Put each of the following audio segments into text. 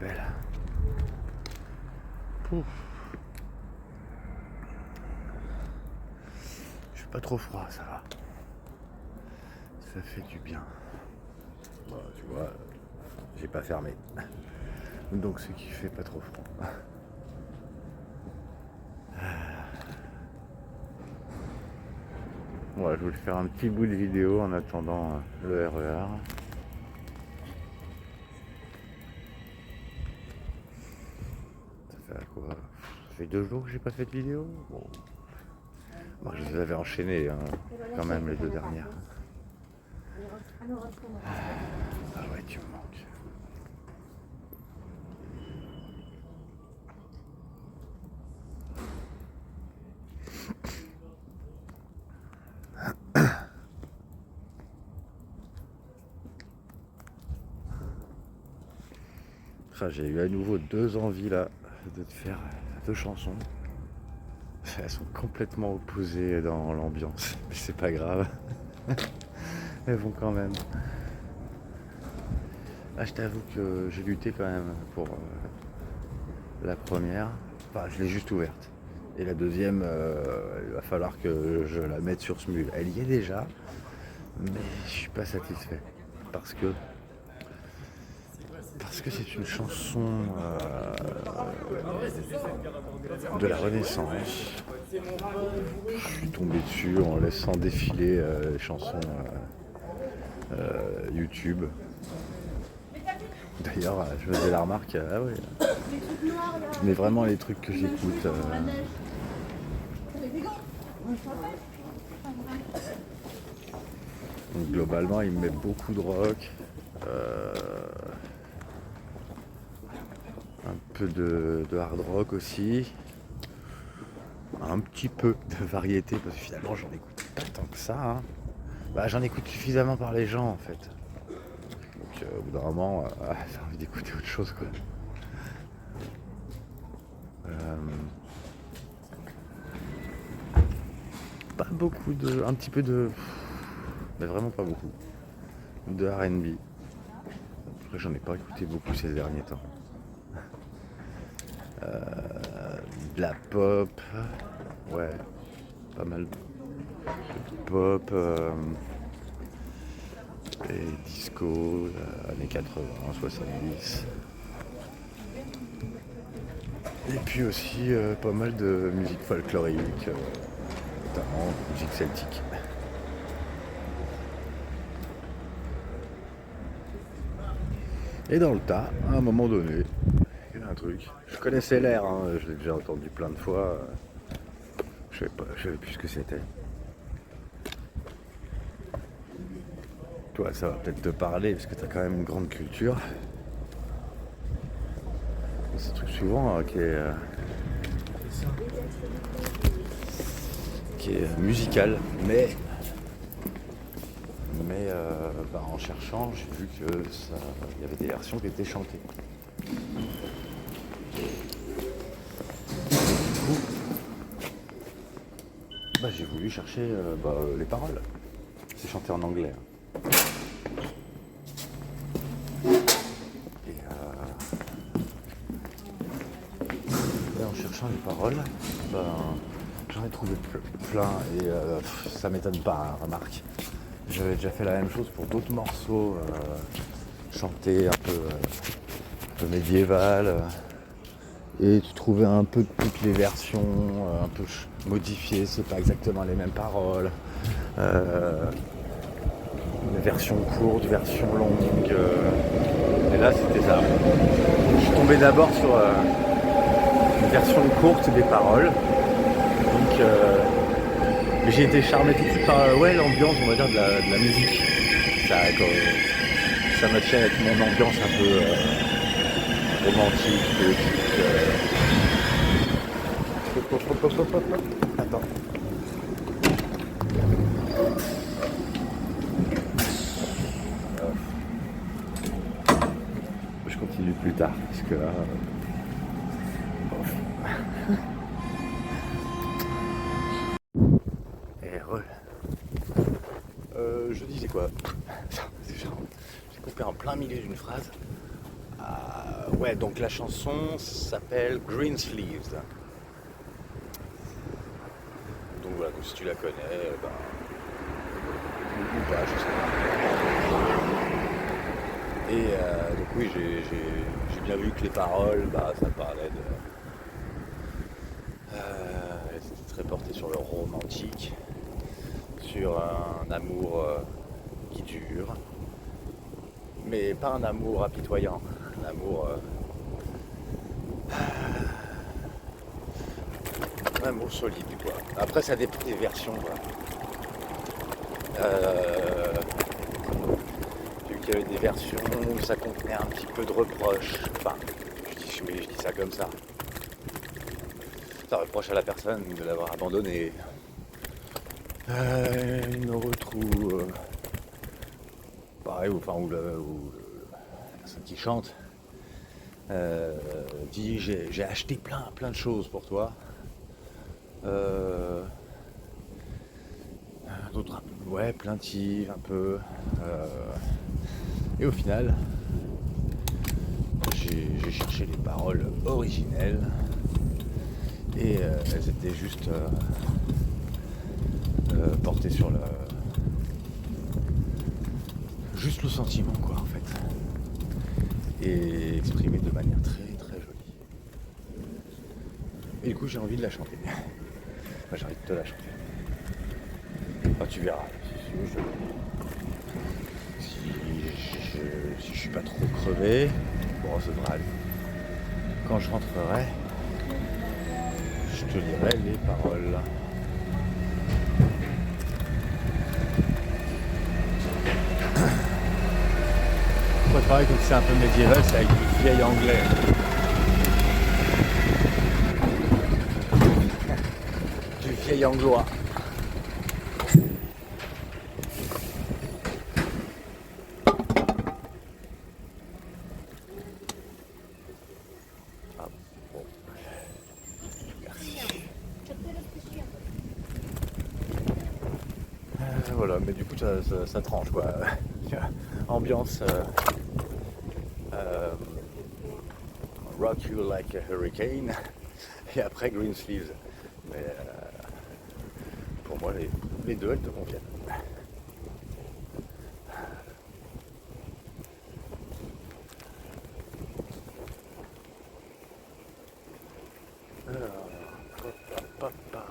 belle. Pouf. Je suis pas trop froid, ça va. Ça fait du bien. Bon, tu vois, j'ai pas fermé. Donc ce qui fait pas trop froid. Voilà, je voulais faire un petit bout de vidéo en attendant le RER. Ça fait quoi? Ça fait 2 jours que j'ai pas fait de vidéo. Bon. Moi, je les avais enchaînées quand même les 2 dernières. Ah ouais, tu me manques. Enfin, j'ai eu à nouveau 2 envies là de te faire 2 chansons. Elles sont complètement opposées dans l'ambiance, mais c'est pas grave. Elles vont quand même. Ah, je t'avoue que j'ai lutté quand même pour la première. Enfin, je l'ai juste ouverte. Et la deuxième, il va falloir que je la mette sur Smule. Elle y est déjà, mais je suis pas satisfait. Parce que c'est une chanson de la Renaissance. Je suis tombé dessus en laissant défiler les chansons YouTube. D'ailleurs, je me faisais la remarque, ah ouais, je mets vraiment les trucs que j'écoute. Donc globalement, il me met beaucoup de rock, un peu de hard rock aussi, un petit peu de variété, parce que finalement, j'en écoute pas tant que ça. Hein. Bah, j'en écoute suffisamment par les gens en fait. Donc au bout d'un moment, j'ai envie d'écouter autre chose quoi. Pas beaucoup de. Un petit peu de. Mais vraiment pas beaucoup. De R&B. Après j'en ai pas écouté beaucoup ces derniers temps. De la pop. Ouais. Pas mal de pop. Et disco, années 80, 70. Et puis aussi pas mal de musique folklorique, notamment musique celtique. Et dans le tas, à un moment donné, il y a un truc. Je connaissais l'air, hein, je l'ai déjà entendu plein de fois. Je savais plus ce que c'était. Toi, ça va peut-être te parler parce que tu as quand même une grande culture. C'est un truc souvent qui est musical, mais en cherchant, j'ai vu que il y avait des versions qui étaient chantées. J'ai voulu chercher les paroles. C'est chanté en anglais. Et en cherchant les paroles, j'en ai trouvé plein et ça m'étonne pas, hein, remarque. J'avais déjà fait la même chose pour d'autres morceaux chantés un peu médiéval. Et tu trouvais un peu toutes les versions, un peu modifiées, c'est pas exactement les mêmes paroles. Version courte, version longue. Et là c'était ça. Je suis tombé d'abord sur une version courte des paroles. Donc j'ai été charmé tout de suite par l'ambiance, on va dire, de la musique. Ça matchait avec mon ambiance un peu romantique, poétique. Attends. Je continue plus tard, parce que là... je disais quoi? J'ai coupé en plein milieu d'une phrase. Ouais, donc la chanson s'appelle Green Sleeves. Donc voilà, donc si tu la connais, ben, ou pas, je sais pas. Et donc oui, j'ai bien vu que les paroles, bah, ça parlait de... c'était très porté sur le romantique, sur un amour qui dure, mais pas un amour apitoyant, un amour, un amour solide, quoi. Après, ça dépend des versions, quoi. Euh, J'ai vu qu'il y avait des versions où ça contenait un petit peu de reproches. Enfin, je dis ça comme ça. Ça reproche à la personne de l'avoir abandonné. Une retrouve. Pareil, ou la personne qui chante dit j'ai acheté plein de choses pour toi. Euh, D'autres, ouais, plaintives un peu. Euh, et au final, j'ai cherché les paroles originelles et elles étaient juste portées sur juste le sentiment, quoi, en fait, et exprimées de manière très jolie. Et du coup, j'ai envie de la chanter. Enfin, j'ai envie de te la chanter. Ah, tu verras. Si je suis pas trop crevé, bon, ça devrait aller. Quand je rentrerai, je te lirai les paroles. Moi, je travaille comme c'est un peu médiéval, c'est avec du vieil anglais. Du vieil anglois. Ah, bon. Merci. Voilà, mais du coup, ça tranche, quoi. Ambiance euh, Rock You Like a Hurricane et après Green Sleeves. Mais pour moi, les deux, elles te conviennent. Alors, papa.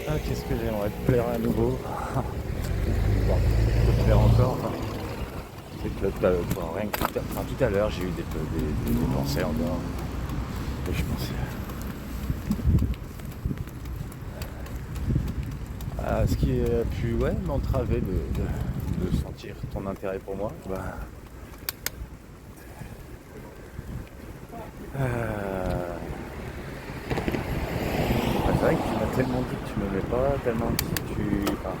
Ah, qu'est-ce que j'aimerais te plaire à nouveau. Bon, je peux te plaire encore. Enfin, c'est que rien que tout à l'heure, j'ai eu des pensées encore. Et je pensais à ce qui a pu, ouais, m'entraver de sentir ton intérêt pour moi. Bah, c'est vrai que tu m'as tellement dit que tu m'aimais pas, tellement dit que tu... Enfin,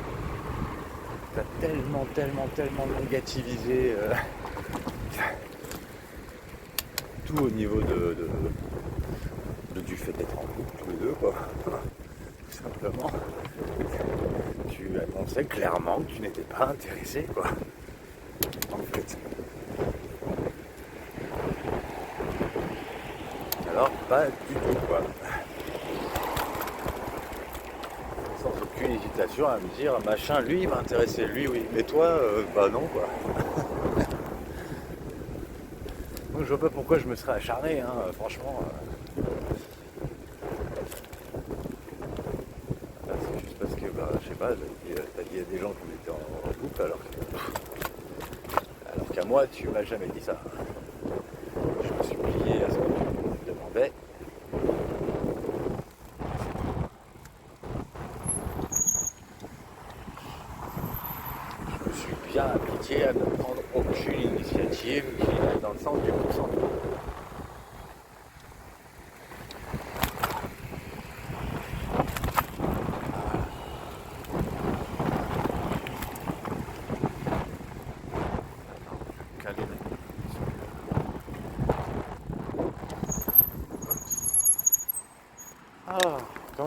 t'as tellement négativisé tout au niveau du fait d'être en couple tous les deux, quoi. Tout simplement. Tu annonçais clairement que tu n'étais pas intéressé, quoi. En fait. Alors, pas du tout, quoi. Sans aucune hésitation à me dire, machin, lui, il m'a intéressé, lui, oui. Mais toi, bah non, quoi. Donc je vois pas pourquoi je me serais acharné, hein, franchement. C'est juste parce que, bah, je sais pas, t'as dit à des gens qu'on était en couple, alors qu'à moi, tu m'as jamais dit ça. Je me suis plié à ce que tu me demandais. Je me suis bien appliqué à ne prendre aucune initiative qui aille dans le sens du consentement.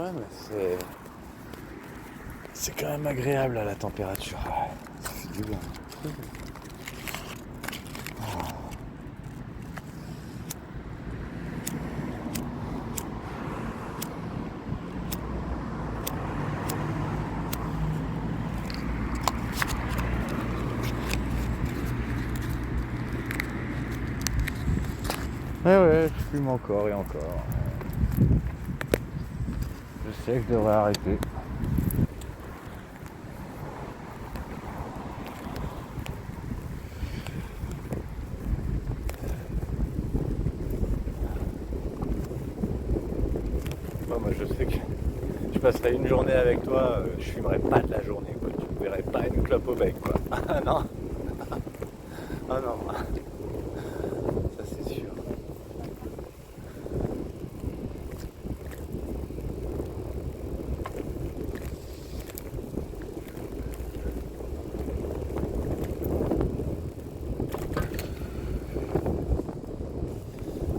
ouais, mais c'est quand même agréable à la température. Ça fait du bien. Ouais, je fume encore et encore. Je sais que je devrais arrêter. Moi je sais que je passerai une journée avec toi, je fumerai pas de la journée, quoi. Tu ne verrais pas une clope au bec, quoi. Ah non. Ah non. Ça c'est sûr.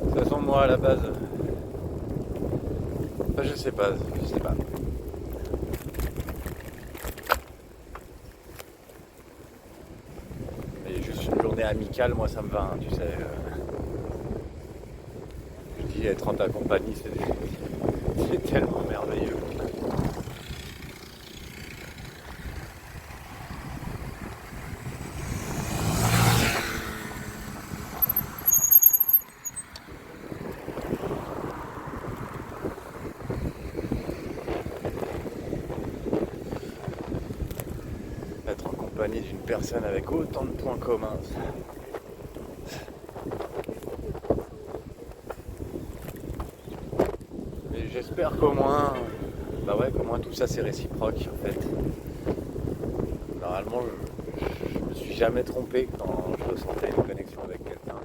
De toute façon moi à la base. Enfin, je sais pas. Mais juste une journée amicale, moi ça me va, hein, tu sais. Je dis être en ta compagnie, c'est tellement merveilleux. Être en compagnie d'une personne avec autant de points communs. Mais j'espère qu'au moins, qu'au moins tout ça c'est réciproque en fait. Normalement, je me suis jamais trompé quand je ressentais une connexion avec quelqu'un.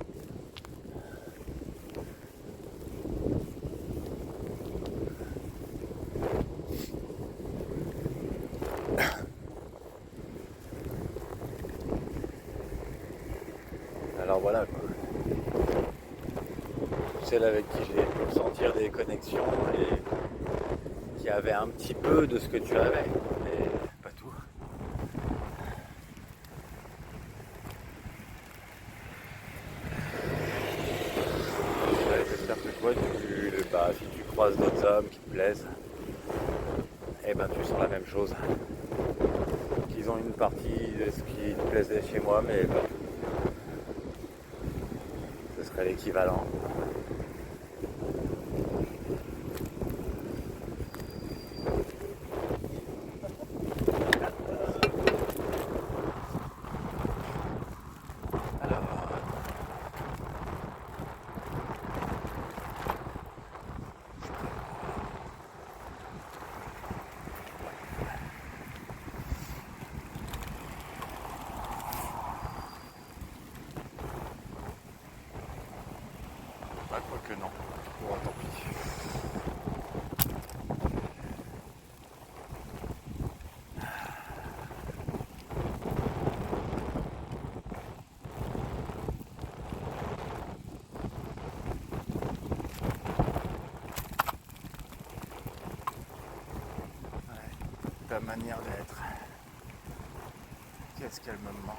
Alors voilà quoi. Celle avec qui j'ai pu ressentir des connexions et qui avait un petit peu de ce que tu avais, mais pas tout. Ouais, j'espère que toi, si tu croises d'autres hommes qui te plaisent, eh ben tu sens la même chose. Qu'ils ont une partie de ce qui te plaisait chez moi, mais bah, ce serait l'équivalent. Ah, quoique non. Bon, tant pis. Ouais, ta manière d'être. Qu'est-ce qu'elle me manque.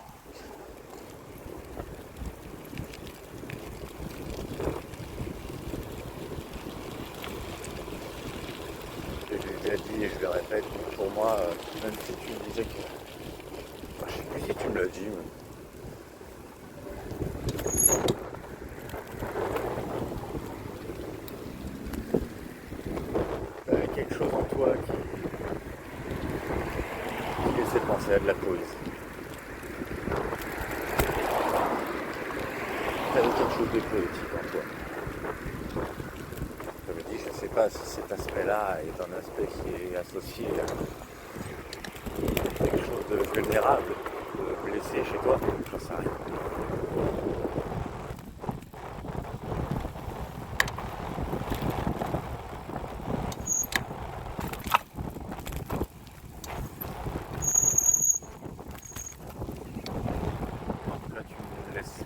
Je l'ai déjà dit et je le répète, pour moi, même si tu me disais que. Enfin, je sais plus si tu me l'as dit, mais. T'avais quelque chose en toi qui laissait penser à de la poésie. T'avais quelque chose de poétique en toi. Je me dis, je ne sais pas si cet aspect-là est un aspect qui est associé à quelque chose de vulnérable, de blessé chez toi, j'en sais rien. Là, tu me laisses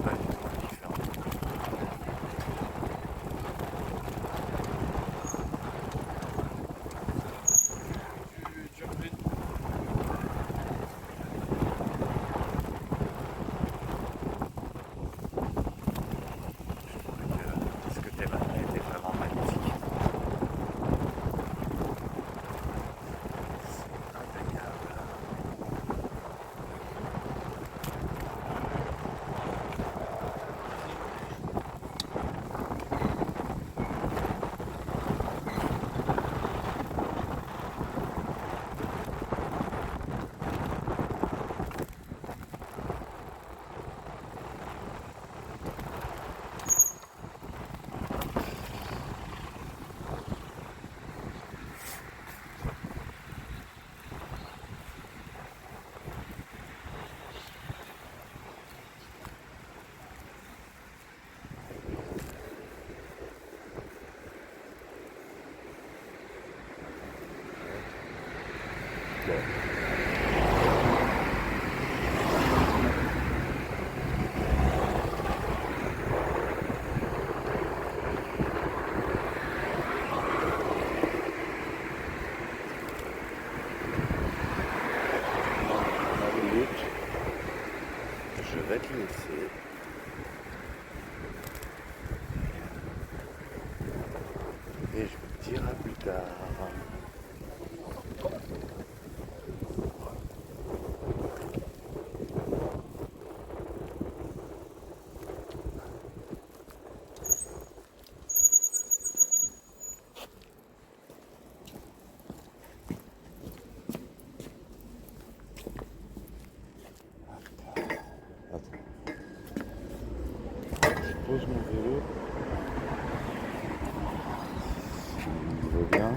pas du tout indifférent. Je vais te laisser. Et je te dirai plus tard. Je pose mon vélo. Il va bien.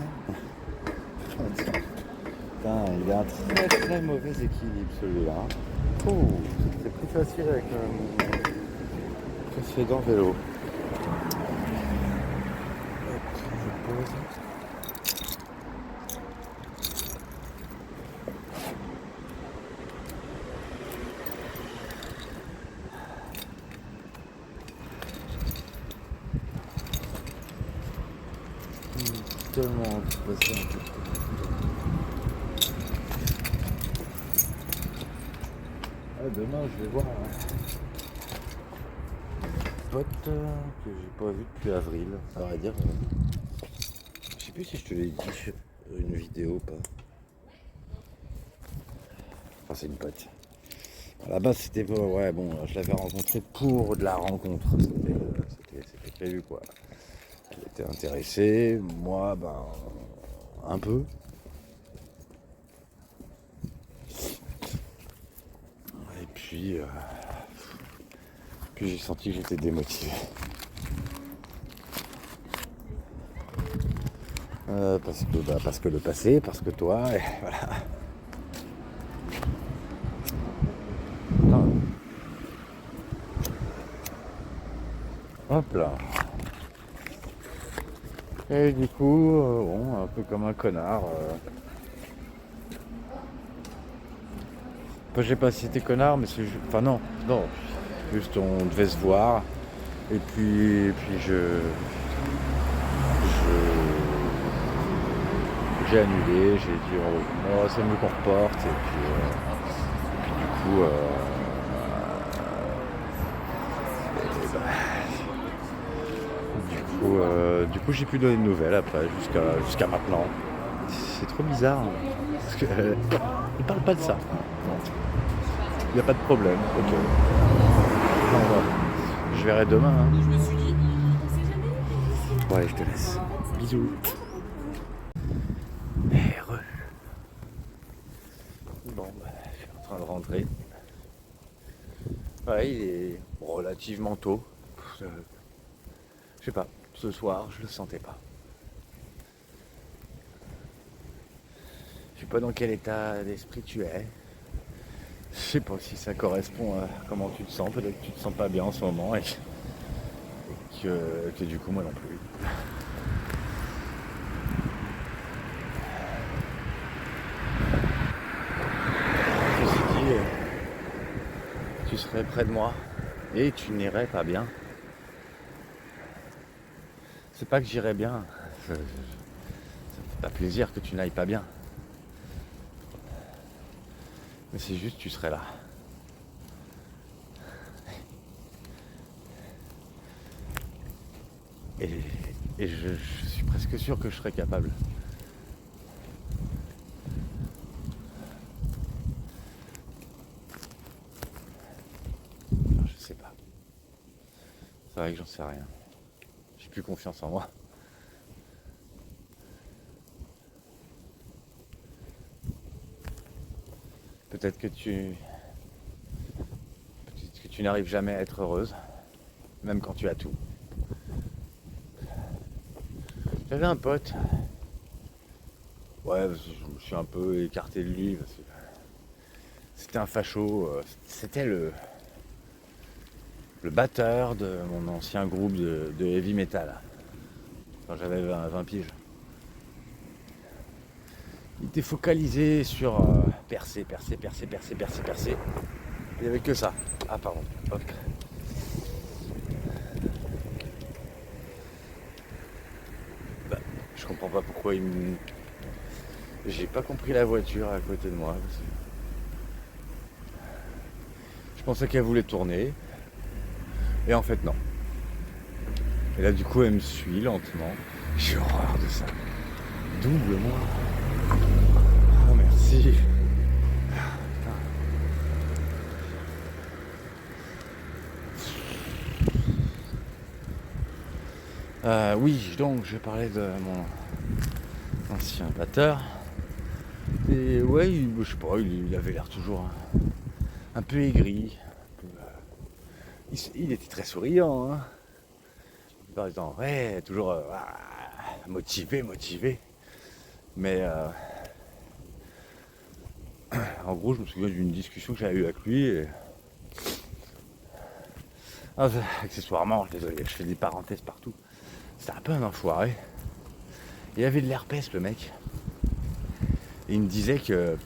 Putain, il a un très très mauvais équilibre celui-là. Oh, c'est plus facile avec mon précédent vélo. Hop, je pose. Tellement passer un peu trop. Demain je vais voir un pote que j'ai pas vu depuis avril. Ça va dire. Je sais plus si je te l'ai dit une vidéo ou pas. Enfin c'est une pote. À la base c'était pas. Ouais bon je l'avais rencontré pour de la rencontre. C'était prévu quoi. Elle était intéressée, moi ben un peu. Et puis j'ai senti que j'étais démotivé. Parce que le passé, parce que toi, et voilà. Non. Hop là. Et du coup, bon, un peu comme un connard. Enfin, je sais pas si c'était connard, mais c'est juste. Enfin non. Juste on devait se voir. Et puis j'ai annulé, j'ai dit oh, c'est mieux qu'on reporte. Et puis du coup. Du coup, j'ai pu donner de nouvelles après, jusqu'à maintenant. C'est trop bizarre. Hein, parce que il parle pas de ça. Il n'y a pas de problème. Ok. Non, je verrai demain. Hein. Je me suis dit, on sait jamais. Bon allez, je te laisse. Bisous. Heureux. Bon, je suis en train de rentrer. Ouais, il est relativement tôt. Je sais pas, ce soir, je le sentais pas. Je sais pas dans quel état d'esprit tu es. Je sais pas si ça correspond à comment tu te sens. Peut-être que tu te sens pas bien en ce moment et que du coup moi non plus. Ceci dit, tu serais près de moi et tu n'irais pas bien. C'est pas que j'irais bien. Ça me fait pas plaisir que tu n'ailles pas bien. Mais c'est juste tu serais là. Et je suis presque sûr que je serais capable. Alors, je sais pas. C'est vrai que j'en sais rien. J'ai plus confiance en moi. Peut-être que tu n'arrives jamais à être heureuse, même quand tu as tout. J'avais un pote. Ouais, je me suis un peu écarté de lui parce que c'était un facho. C'était le batteur de mon ancien groupe de heavy metal quand j'avais 20 piges. Il était focalisé sur percer. Il n'y avait que ça. Ah pardon. Hop. Bah, je comprends pas pourquoi il me... J'ai pas compris la voiture à côté de moi. Parce que je pensais qu'elle voulait tourner. Et en fait non. Et là du coup elle me suit lentement. J'ai horreur de ça. Double-moi. Oh merci. Oui, donc je parlais de mon ancien batteur. Et ouais, je sais pas, il avait l'air toujours un peu aigri. Il était très souriant, hein. Par exemple, ouais, toujours motivé. Mais en gros, je me souviens d'une discussion que j'avais eue avec lui. Et... Ah, accessoirement, désolé, je fais des parenthèses partout. C'était un peu un enfoiré. Il avait de l'herpès, le mec. Et il me disait que...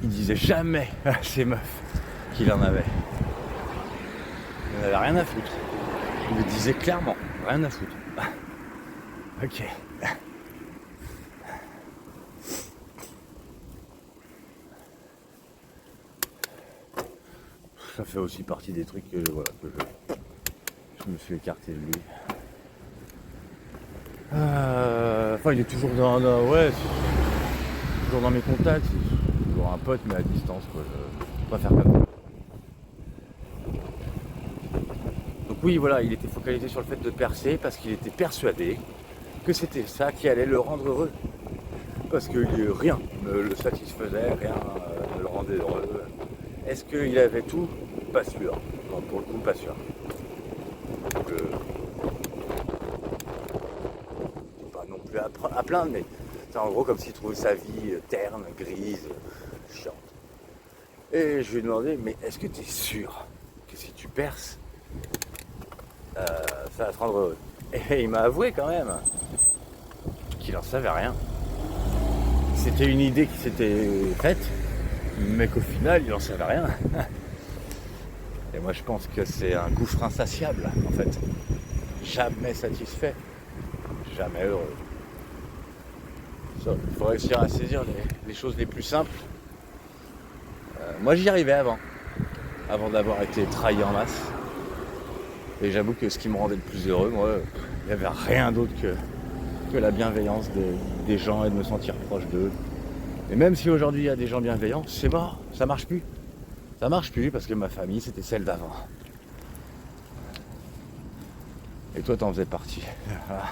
Il disait jamais à ses meufs qu'il en avait. Il n'en avait rien à foutre. Il le disait clairement, rien à foutre. Ok. Ça fait aussi partie des trucs que, voilà, que je me suis écarté de lui. Enfin, il est toujours toujours dans mes contacts. C'est toujours un pote, mais à distance, quoi. Je préfère comme ça. Donc oui, voilà, il était focalisé sur le fait de percer parce qu'il était persuadé que c'était ça qui allait le rendre heureux. Parce que rien ne le satisfaisait, rien ne le rendait heureux. Est-ce qu'il avait tout? Pas sûr. Non, pour le coup, pas sûr. Donc, pas non plus à plaindre, mais c'est en gros comme s'il trouvait sa vie terne, grise, chiante. Et je lui ai demandé, mais est-ce que tu es sûr que si tu perces, ça va te rendre heureux? Et il m'a avoué quand même qu'il en savait rien. C'était une idée qui s'était faite, mais qu'au final, il en savait rien. Et moi, je pense que c'est un gouffre insatiable, en fait. Jamais satisfait, jamais heureux. Il faut réussir à saisir les choses les plus simples. Moi, j'y arrivais avant d'avoir été trahi en masse. Et j'avoue que ce qui me rendait le plus heureux, moi, il n'y avait rien d'autre que la bienveillance des gens et de me sentir proche d'eux. Et même si aujourd'hui il y a des gens bienveillants, c'est mort, ça marche plus. Ça marche plus parce que ma famille c'était celle d'avant. Et toi t'en faisais partie. Voilà.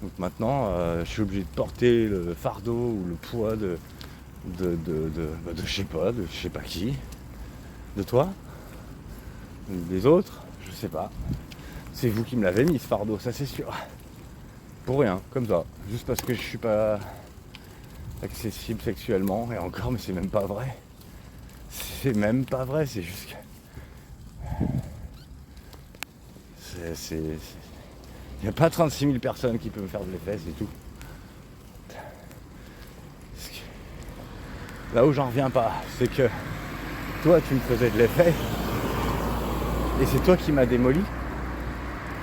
Donc maintenant je suis obligé de porter le fardeau ou le poids de je sais pas qui. De toi, des autres, je sais pas. C'est vous qui me l'avez mis ce fardeau, ça c'est sûr. Pour rien, comme ça. Juste parce que je suis pas accessible sexuellement. Et encore, mais c'est même pas vrai. C'est même pas vrai, c'est juste que... Il n'y a pas 36 000 personnes qui peuvent me faire de l'effet, c'est tout. Là où j'en reviens pas, c'est que toi tu me faisais de l'effet et c'est toi qui m'as démoli.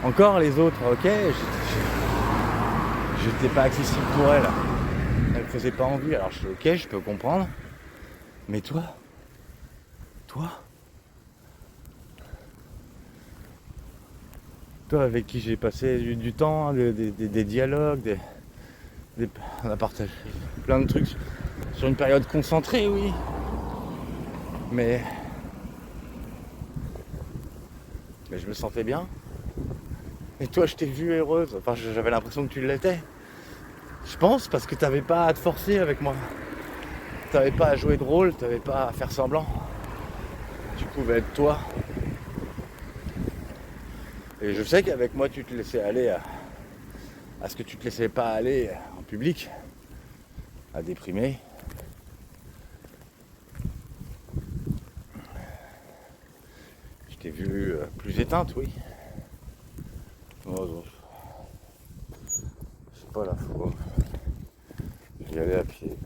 Encore les autres, ok, j'étais pas accessible pour elle. Elle me faisait pas envie, alors je suis ok, je peux comprendre. Mais toi avec qui j'ai passé du temps, des dialogues, on a partagé plein de trucs sur une période concentrée, oui. Mais je me sentais bien. Et toi, je t'ai vue heureuse. Enfin, j'avais l'impression que tu l'étais. Je pense parce que t'avais pas à te forcer avec moi. T'avais pas à jouer de rôle, t'avais pas à faire semblant. Tu pouvais être toi. Et je sais qu'avec moi, tu te laissais aller à ce que tu te laissais pas aller en public, à déprimer. Je t'ai vu plus éteinte, oui. Oh, pas là, je vais y aller à pied.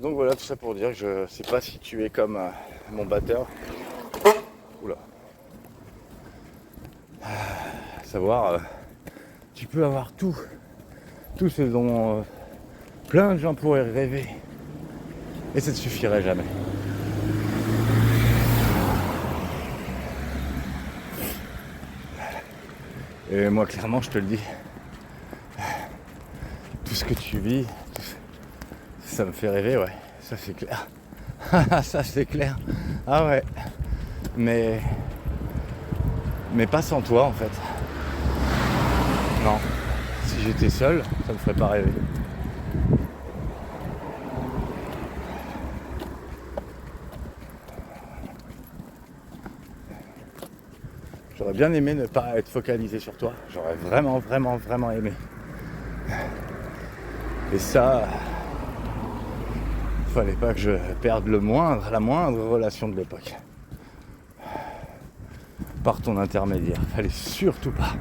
Donc voilà, tout ça pour dire que je sais pas si tu es comme mon batteur. Oula. Savoir, tu peux avoir tout ce dont plein de gens pourraient rêver. Et ça ne suffirait jamais. Et moi, clairement, je te le dis, tout ce que tu vis, ça me fait rêver, ouais, ça c'est clair. Ça c'est clair. Ah ouais. Mais pas sans toi en fait. Non. Si j'étais seul, ça me ferait pas rêver. J'aurais bien aimé ne pas être focalisé sur toi. J'aurais vraiment aimé. Et ça, fallait pas que je perde la moindre relation de l'époque. Par ton intermédiaire. Fallait surtout pas.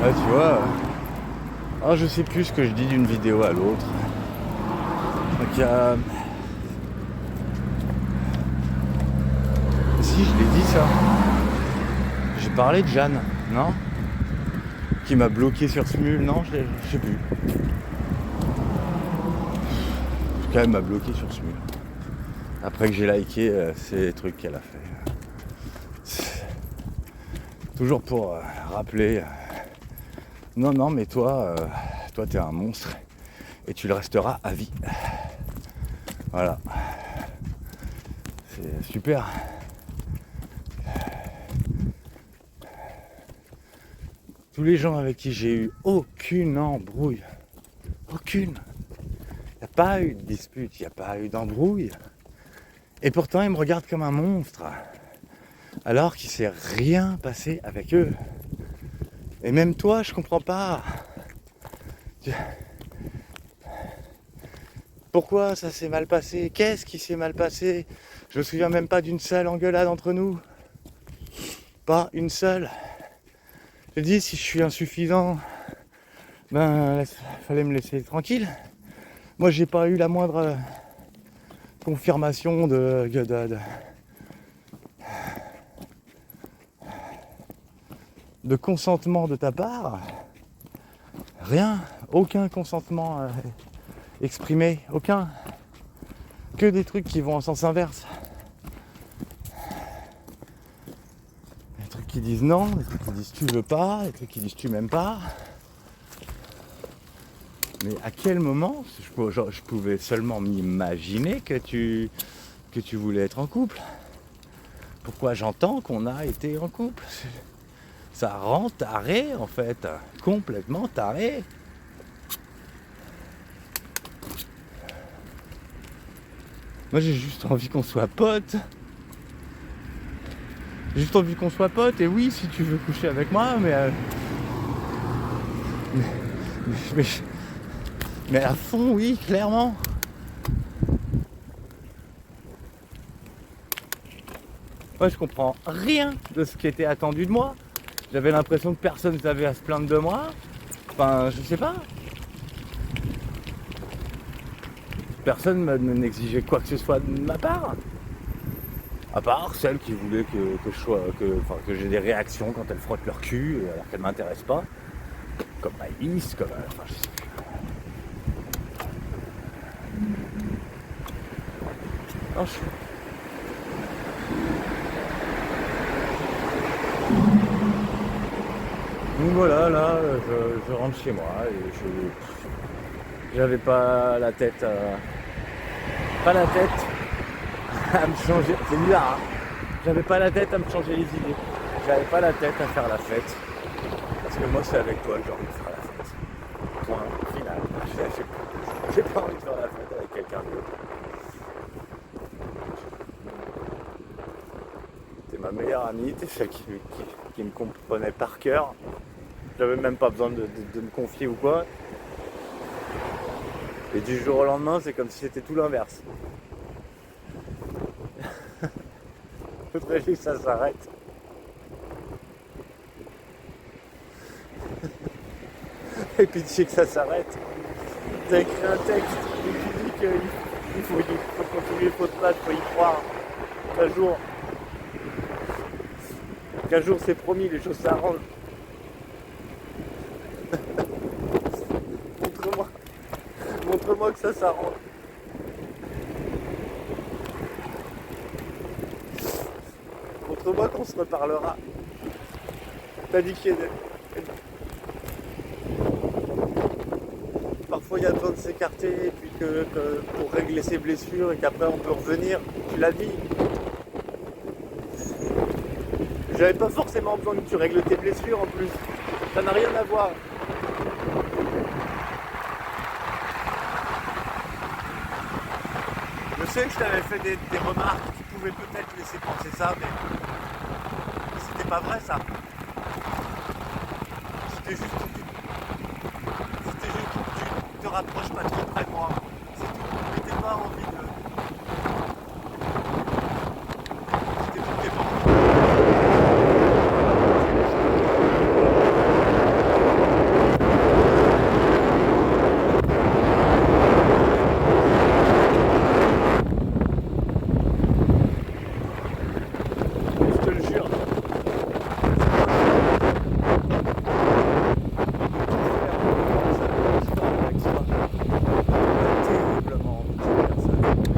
Ouais, tu vois. Alors je sais plus ce que je dis d'une vidéo à l'autre. Donc si, je l'ai dit ça. J'ai parlé de Jeanne, non ? Qui m'a bloqué sur Smule, non, je sais plus. En tout cas, elle m'a bloqué sur Smule. Après que j'ai liké ces trucs qu'elle a fait. Toujours pour rappeler. Non, mais toi t'es un monstre. Et tu le resteras à vie. Voilà. C'est super. Tous les gens avec qui j'ai eu aucune embrouille. Aucune. Il n'y a pas eu de dispute, il n'y a pas eu d'embrouille. Et pourtant, ils me regardent comme un monstre. Alors qu'il ne s'est rien passé avec eux. Et même toi, je comprends pas. Pourquoi ça s'est mal passé ? Qu'est-ce qui s'est mal passé ? Je me souviens même pas d'une seule engueulade entre nous. Pas une seule. Je dis, si je suis insuffisant, fallait me laisser tranquille. Moi, j'ai pas eu la moindre confirmation de consentement de ta part. Rien, aucun consentement exprimé, aucun. Que des trucs qui vont en sens inverse. Des trucs qui disent non, des trucs qui disent tu veux pas, des trucs qui disent tu m'aimes pas. Mais à quel moment je pouvais seulement m'imaginer que tu voulais être en couple ? Pourquoi j'entends qu'on a été en couple ? Ça rend taré en fait, complètement taré. Moi j'ai juste envie qu'on soit potes. J'ai juste envie qu'on soit potes et oui si tu veux coucher avec moi mais à fond oui clairement. Moi je comprends rien de ce qui était attendu de moi. J'avais l'impression que personne n'avait à se plaindre de moi. Enfin je sais pas. Personne n'exigeait quoi que ce soit de ma part. À part celle qui voulait que j'ai des réactions quand elles frottent leur cul alors qu'elles ne m'intéressent pas. Comme Maïs, comme... Enfin, je sais plus. Non, Donc voilà, là, je rentre chez moi et j'avais pas la tête à me changer, c'est bizarre, hein. J'avais pas la tête à me changer les idées, j'avais pas la tête à faire la fête, parce que moi c'est avec toi que j'ai envie de faire la fête. Point final. J'ai pas envie de faire la fête avec quelqu'un d'autre. T'es ma meilleure amie, t'es celle qui me comprenait par cœur. J'avais même pas besoin de me confier ou quoi. Et du jour au lendemain, c'est comme si c'était tout l'inverse. Faudrait que ça s'arrête. Et pitié que ça s'arrête. T'as écrit un texte et tu dis qu'il faut continuer, il faut te battre, il faut y croire. Qu'un jour c'est promis, les choses s'arrangent. Montre-moi, montre-moi que ça s'arrange. Montre-moi qu'on se reparlera. T'as dit qu'il y a parfois il y a besoin de s'écarter et puis que pour régler ses blessures et qu'après on peut revenir. Tu l'as dit. J'avais pas forcément besoin que tu règles tes blessures en plus. Ça n'a rien à voir. Je sais que je t'avais fait des remarques qui pouvaient peut-être laisser penser ça, mais c'était pas vrai ça. C'était juste que tu te rapproches pas trop près de moi. C'est tout. Mais t'as pas envie de. C'était pour tes parents. Je te le jure. Terriblement envie de cette personne.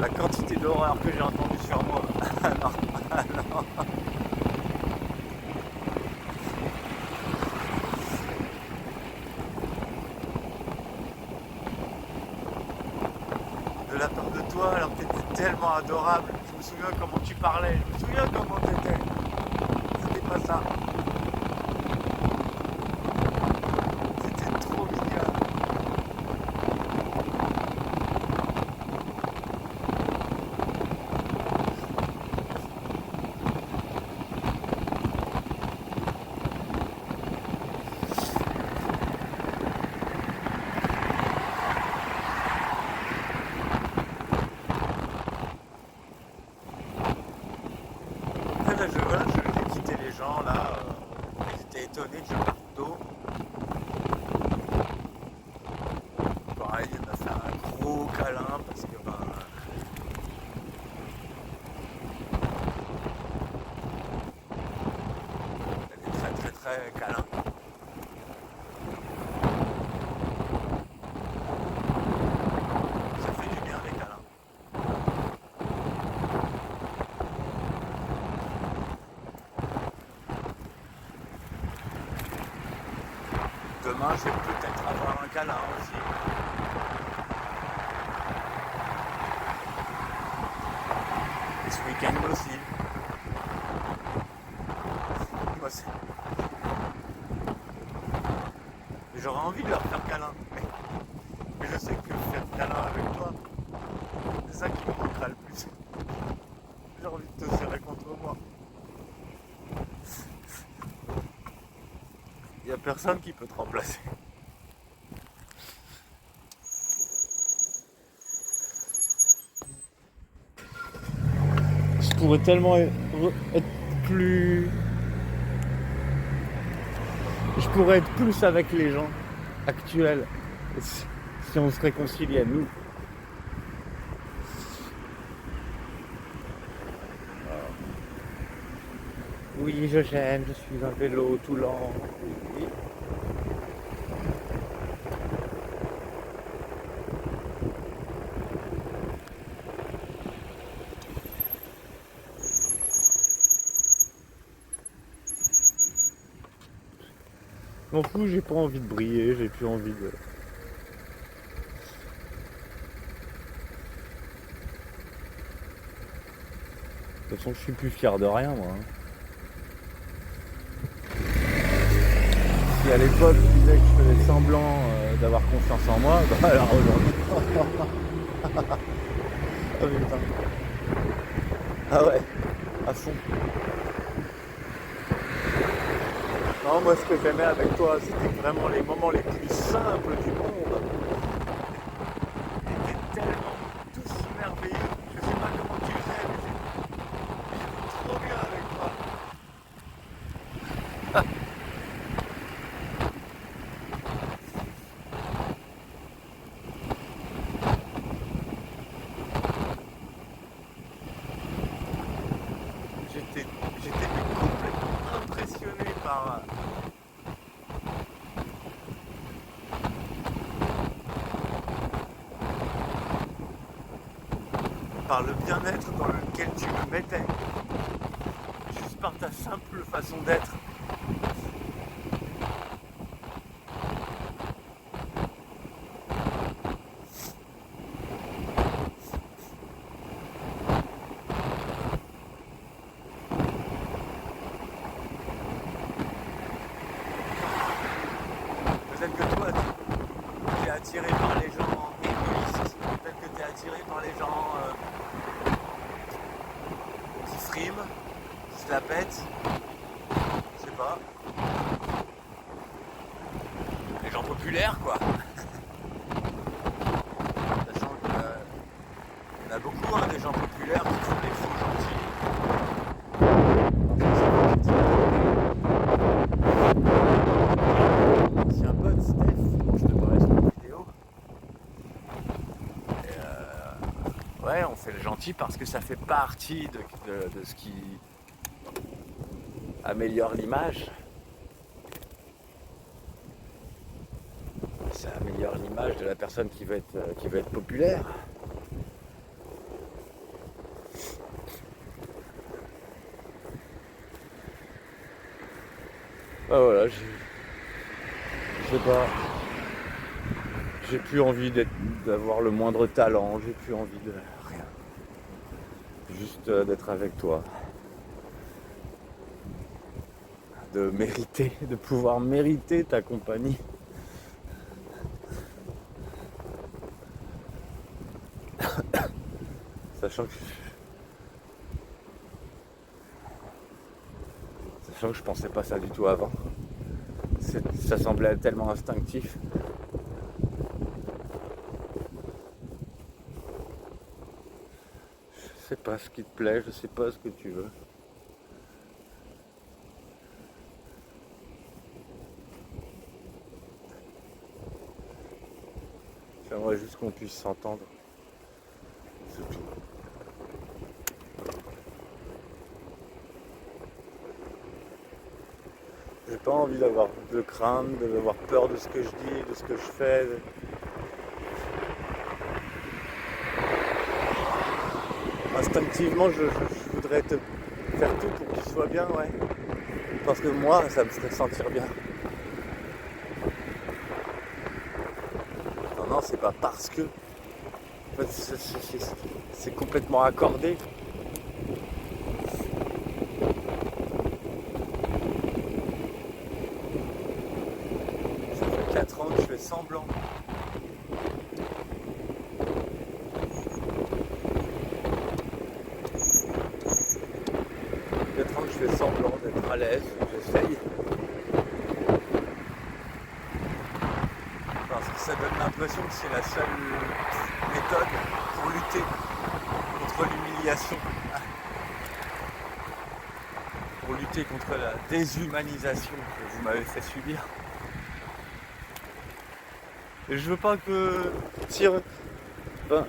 La quantité d'horreur que j'ai entendue sur moi. Non. De la part de toi, alors que t'étais tellement adorable. Je me souviens comment tu parlais, je me souviens comment t'étais. C'était pas ça. C'était trop mignonne. J'ai quitté les gens là, ils étaient étonnés que je pas d'eau. Pareil, il m'a fait un gros câlin parce que elle est très très très câlin. Ça fait du bien les câlins. Demain, je vais peut-être avoir un câlin aussi. Et ce week-end aussi. Moi, j'aurais envie de leur faire câlin. Mais je sais que faire câlin avec toi, c'est ça qui me manquera le plus. J'ai envie de te serrer contre moi. Il n'y a personne qui peut te remplacer. pourrais tellement être plus... Je pourrais être plus avec les gens actuels si on se réconciliait, nous. Oui, je gêne, je suis un vélo tout lent. Oui. Je m'en fous, j'ai pas envie de briller, j'ai plus envie de... De toute façon, je suis plus fier de rien, moi. Si à l'époque, je disais que je faisais semblant d'avoir confiance en moi, bah alors aujourd'hui... Oh putain. Ah ouais, à fond. Non, moi, ce que j'aimais avec toi, c'était vraiment les moments les plus simples du monde. Ils étaient tellement tous merveilleux. Je sais pas comment tu faisais, mais j'étais trop bien avec toi. J'étais complètement impressionné par le bien-être dans lequel tu me mettais, juste par ta simple façon d'être. Peut-être que toi, tu es attiré par les gens égoïstes, peut-être que tu es attiré par les gens qui friment, qui se la pètent, je sais pas. Les gens populaires, quoi. Sachant qu'il y en a beaucoup, hein, des gens populaires qui font des faux gentils. C'est un pote, Steph, dont je te parlais sur la vidéo. Et ouais, on fait le gentil parce que ça fait partie de ce qui améliore l'image. Ça améliore l'image de la personne qui veut être populaire. Bah voilà, je sais pas. J'ai plus envie d'avoir le moindre talent, j'ai plus envie de rien. Juste d'être avec toi. De mériter, de pouvoir mériter ta compagnie. Sachant que je pensais pas ça du tout avant. Ça semblait tellement instinctif. Je sais pas ce qui te plaît, je sais pas ce que tu veux. J'aimerais juste qu'on puisse s'entendre. C'est tout. J'ai pas envie d'avoir de crainte, d'avoir peur de ce que je dis, de ce que je fais. Instinctivement, je voudrais te faire tout pour que tu sois bien, ouais. Parce que moi, ça me ferait sentir bien. Non, c'est pas parce que. En fait, c'est complètement accordé. Ça fait 4 ans que je fais semblant. Je fais semblant d'être à l'aise, j'essaye. Parce que ça donne l'impression que c'est la seule méthode pour lutter contre l'humiliation. lutter contre la déshumanisation que vous m'avez fait subir. Et je veux pas que si ben,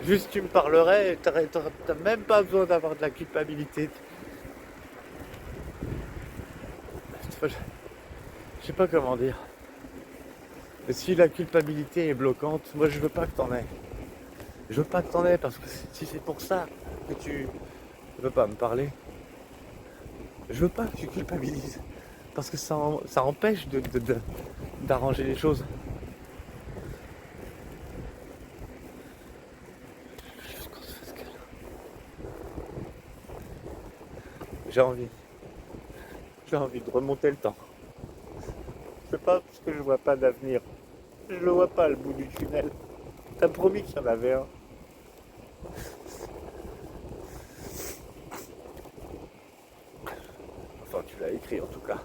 juste tu me parlerais, t'as même pas besoin d'avoir de la culpabilité. Je sais pas comment dire. Et si la culpabilité est bloquante, moi je veux pas que t'en aies. Je veux pas que t'en aies parce que si c'est pour ça que tu veux pas me parler, je veux pas que tu culpabilises. Parce que ça empêche d'arranger les choses. Juste qu'on se fasse câlin. J'ai envie. J'ai envie de remonter le temps. C'est pas parce que je vois pas d'avenir. Je le vois pas le bout du tunnel. T'as promis qu'il y en avait un. Enfin, tu l'as écrit en tout cas.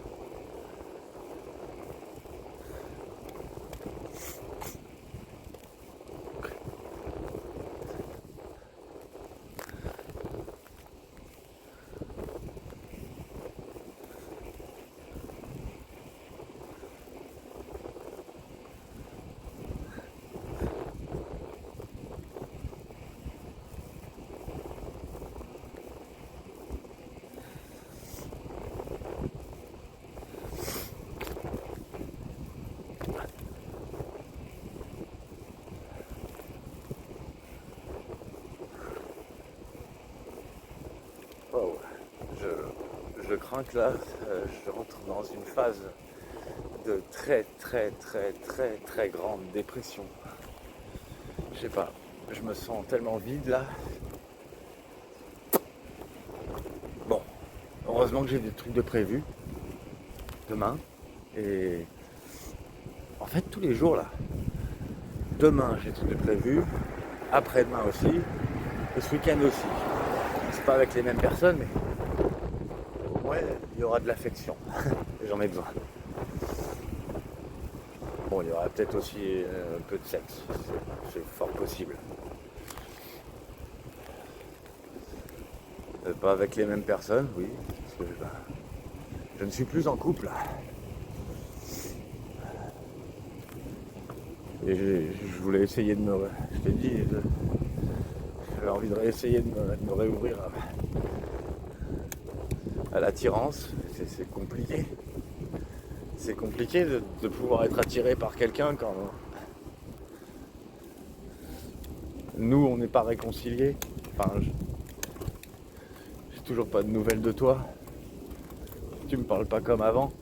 Oh, je crains que là, je rentre dans une phase de très très très très très grande dépression. Je sais pas, je me sens tellement vide là. Bon, heureusement que j'ai des trucs de prévus demain. Et en fait tous les jours là. Demain j'ai des trucs de prévus, après-demain aussi, et ce week-end aussi. C'est pas avec les mêmes personnes, mais au moins il y aura de l'affection. Et j'en ai besoin. Bon, il y aura peut-être aussi un peu de sexe, c'est fort possible. Pas avec les mêmes personnes, oui, parce que je ne suis plus en couple. Et je voulais essayer de me... Je t'ai dit, j'avais envie de réessayer de me réouvrir à l'attirance. C'est compliqué. C'est compliqué de pouvoir être attiré par quelqu'un quand nous, on n'est pas réconciliés. Enfin, j'ai toujours pas de nouvelles de toi. Tu me parles pas comme avant.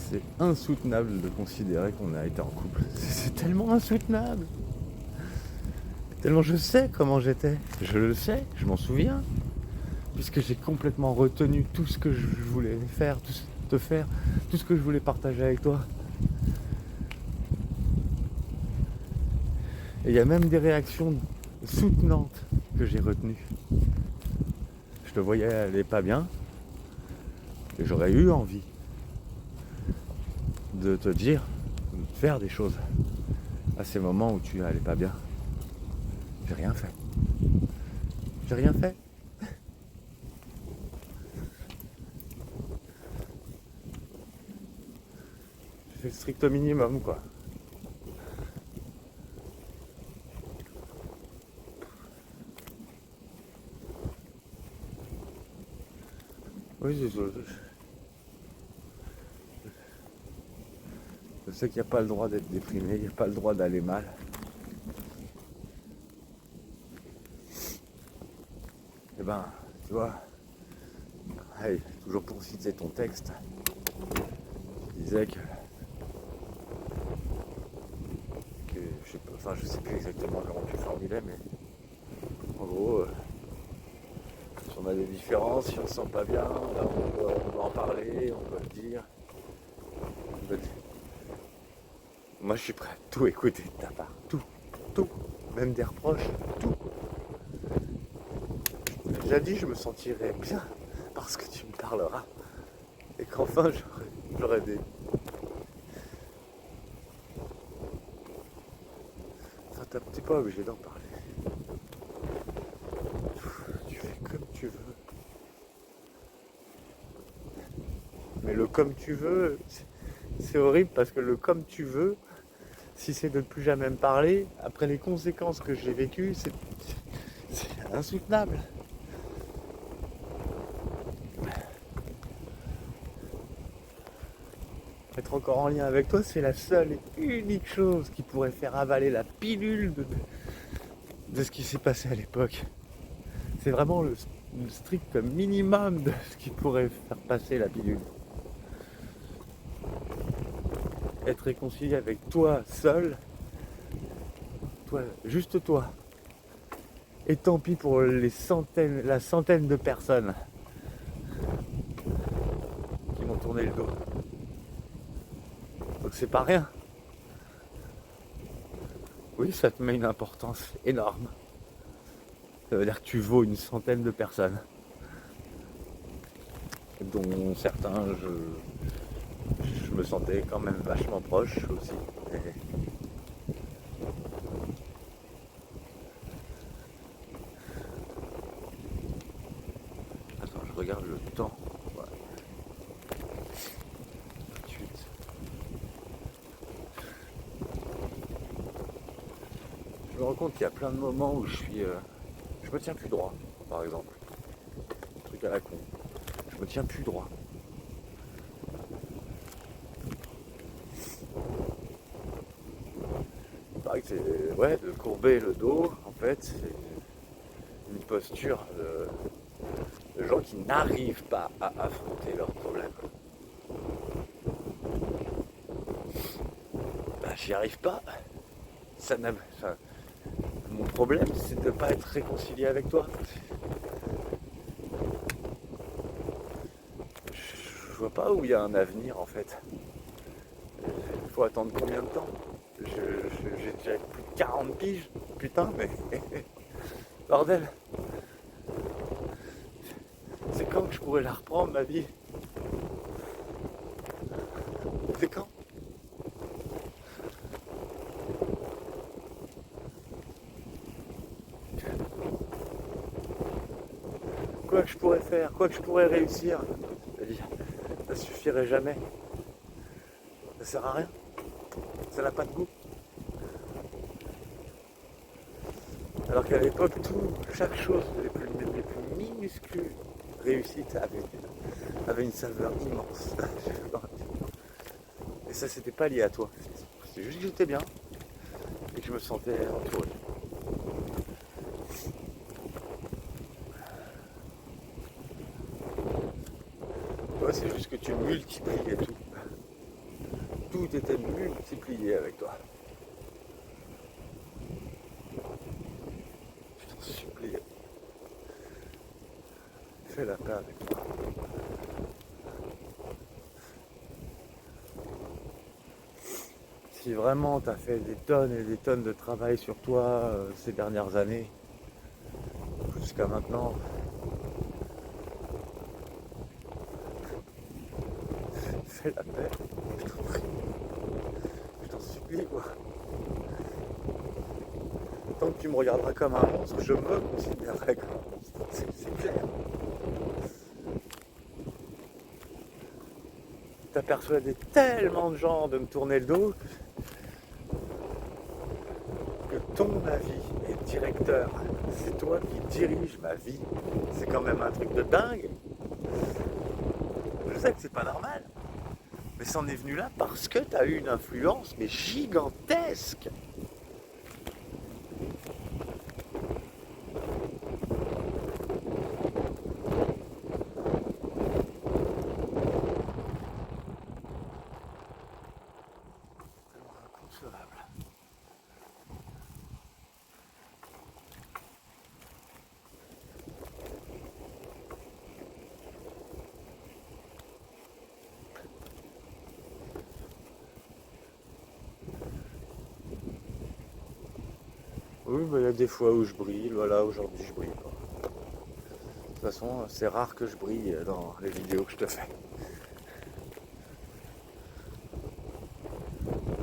C'est insoutenable de considérer qu'on a été en couple. C'est tellement insoutenable. Tellement je sais comment j'étais. Je le sais, je m'en souviens. Puisque j'ai complètement retenu tout ce que je voulais faire, tout ce que je voulais partager avec toi. Et il y a même des réactions soutenantes que j'ai retenues. Je te voyais aller pas bien. Et j'aurais eu envie de te dire, de faire des choses à ces moments où tu allais pas bien. J'ai rien fait. J'ai rien fait. J'ai fait le strict minimum, quoi. Oui, je sais qu'il n'y a pas le droit d'être déprimé, il n'y a pas le droit d'aller mal. Et ben, tu vois, hey, toujours pour citer ton texte, tu disais que je sais plus exactement comment tu formulais, mais en gros, si on a des différences, si on se sent pas bien, là, on peut en parler, on peut le dire. Moi, je suis prêt à tout écouter de ta part, tout, même des reproches, tout. déjà dit, je me sentirais bien parce que tu me parleras. Et qu'enfin j'aurais des... Enfin, t'es pas obligé d'en parler. Tu fais comme tu veux. Mais le comme tu veux, c'est horrible parce que le comme tu veux, si c'est de ne plus jamais me parler, après les conséquences que j'ai vécues, c'est insoutenable. Être encore en lien avec toi, c'est la seule et unique chose qui pourrait faire avaler la pilule de ce qui s'est passé à l'époque. C'est vraiment le strict minimum de ce qui pourrait faire passer la pilule. Être réconcilié avec toi seul, toi, juste toi. Et tant pis pour la centaine de personnes qui m'ont tourné le dos. Donc c'est pas rien. Oui, ça te met une importance énorme. Ça veut dire que tu vaux une centaine de personnes. Dont certains, je me sentais quand même vachement proche aussi. Attends, je regarde le temps. Ouais. Tout de suite. Je me rends compte qu'il y a plein de moments où je me tiens plus droit, par exemple. Truc à la con. Je me tiens plus droit. Il paraît que c'est, ouais, de courber le dos, en fait, c'est une posture de gens qui n'arrivent pas à affronter leurs problèmes. Ben, j'y arrive pas. Mon problème, c'est de ne pas être réconcilié avec toi. Je vois pas où il y a un avenir, en fait. Il faut attendre combien de temps? J'ai déjà plus de 40 piges. Putain, mais... Bordel. C'est quand que je pourrais la reprendre, ma vie? C'est quand? Quoi que je pourrais faire, quoi que je pourrais réussir, ça suffirait jamais. Ça sert à rien. Ça n'a pas de goût. Alors qu'à l'époque, chaque chose, les plus minuscules réussites avait une saveur immense. Et ça, c'était pas lié à toi. C'était juste que j'étais bien et que je me sentais entouré. Ouais, c'est juste que tu multipliais tout. Tout était multiplié avec toi. Je t'en supplie. Fais la paix avec toi. Si vraiment tu as fait des tonnes et des tonnes de travail sur toi ces dernières années, jusqu'à maintenant, fais la paix. Je t'en prie. Je t'en supplie, quoi. Tant que tu me regarderas comme un monstre, je me considérerai comme un monstre. C'est clair. T'as persuadé tellement de gens de me tourner le dos que ton avis est directeur. C'est toi qui diriges ma vie. C'est quand même un truc de dingue. Je sais que c'est pas normal. Mais c'en est venu là parce que t'as eu une influence mais gigantesque. Inconcevable. Oui, mais il y a des fois où je brille, voilà, aujourd'hui je brille pas. façon, c'est rare que je brille dans les vidéos que je te fais.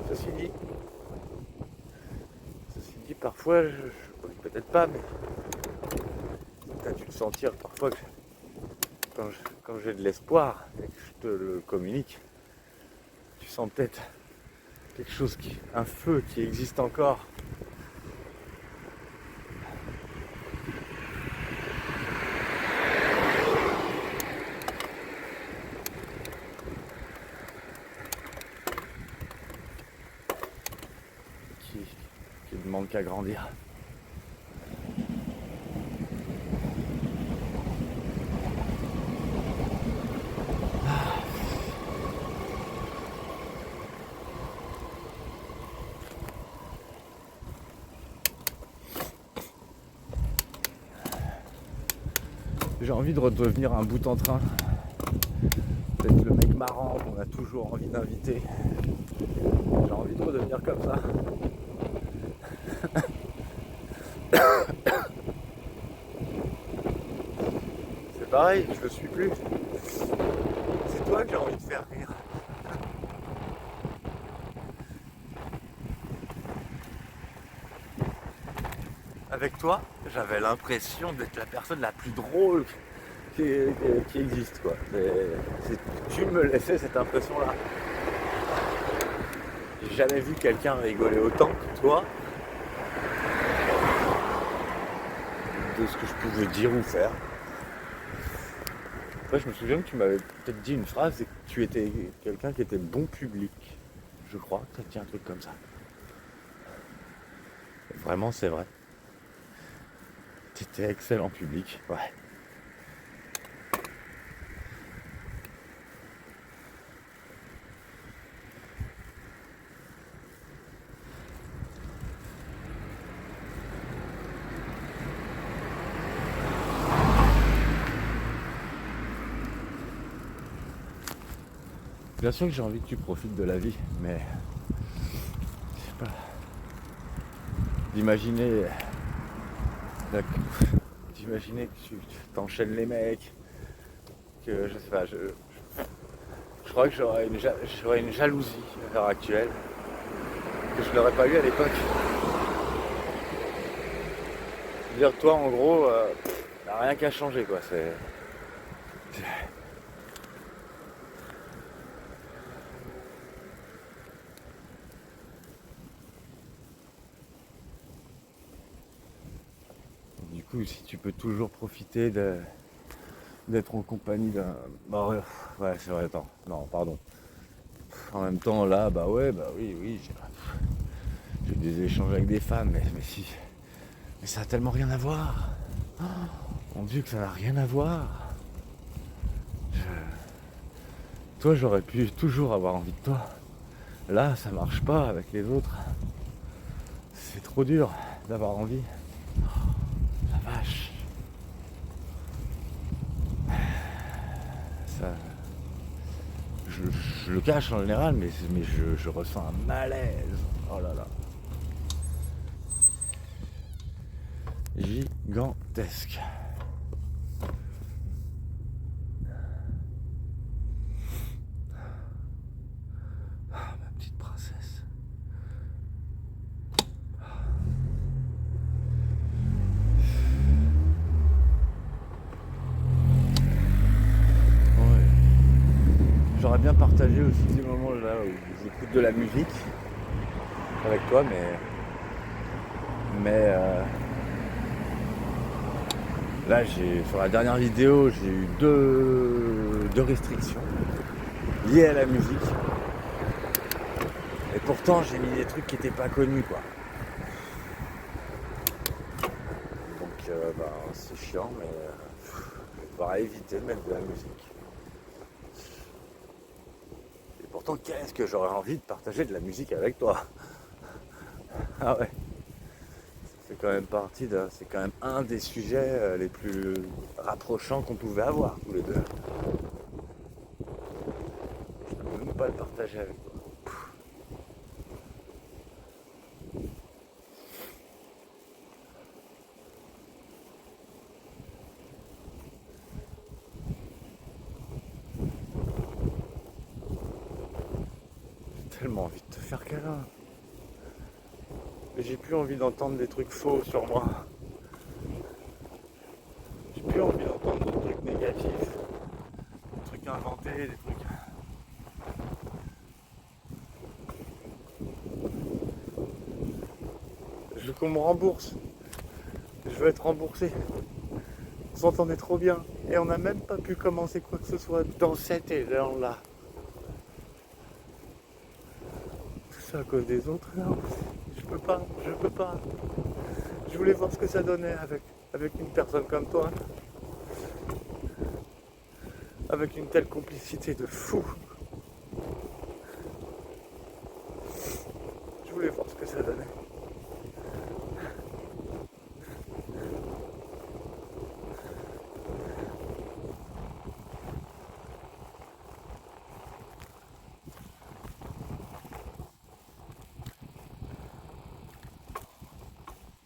Ceci dit, parfois, je brille peut-être pas, mais tu as dû le sentir parfois que quand j'ai de l'espoir et que je te le communique, tu sens peut-être quelque chose, un feu qui existe encore. Qui ne manque qu'à grandir. J'ai envie de redevenir un bout en train. Peut-être le mec marrant qu'on a toujours envie d'inviter. J'ai envie de redevenir comme ça. C'est pareil, je le suis plus. C'est toi que j'ai envie de faire rire. Avec toi, j'avais l'impression d'être la personne la plus drôle qui existe, quoi. Tu me laissais cette impression-là. J'ai jamais vu quelqu'un rigoler autant que toi de ce que je pouvais dire ou faire. Après, je me souviens que tu m'avais peut-être dit une phrase et que tu étais quelqu'un qui était bon public. Je crois que ça tient un truc comme ça. Vraiment, c'est vrai. Tu étais excellent public, ouais. Bien sûr que j'ai envie que tu profites de la vie, mais je sais pas. D'imaginer que tu t'enchaînes les mecs, que je sais pas, je crois que j'aurais une jalousie à l'heure actuelle que je n'aurais pas eu à l'époque. Je veux dire, toi en gros, y a rien qu'à changer, quoi. Du coup, si tu peux toujours profiter d'être en compagnie d'un... Bah ouais, c'est vrai, attends, non, pardon. En même temps, là, bah oui, j'ai eu des échanges avec des femmes, mais ça a tellement rien à voir. Oh, mon Dieu, que ça n'a rien à voir. Toi, j'aurais pu toujours avoir envie de toi. Là, ça marche pas avec les autres. C'est trop dur d'avoir envie. La vache. Ça, je le cache en général, mais je ressens un malaise. Oh là là. Gigantesque. Ah, ma petite princesse. Ouais. J'aurais bien partagé aussi ces moments là où j'écoute de la musique avec toi, mais là, sur la dernière vidéo, j'ai eu deux restrictions liées à la musique. Et pourtant, j'ai mis des trucs qui n'étaient pas connus, quoi. Donc, c'est chiant, mais je vais devoir éviter de mettre de la musique. Et pourtant, qu'est-ce que j'aurais envie de partager de la musique avec toi. Ah ouais. C'est quand même un des sujets les plus rapprochants qu'on pouvait avoir tous les deux. Je ne peux même pas le partager avec toi. tellement envie de te faire câlin. Mais j'ai plus envie d'entendre des trucs faux sur moi. J'ai plus envie d'entendre des trucs négatifs. Des trucs inventés, des trucs... Je veux qu'on me rembourse. Je veux être remboursé. On s'entendait trop bien. Et on n'a même pas pu commencer quoi que ce soit dans cet élan-là. Tout ça à cause des autres, non. Je peux pas. Je voulais voir ce que ça donnait avec une personne comme toi. Avec une telle complicité de fou. Je voulais voir ce que ça donnait.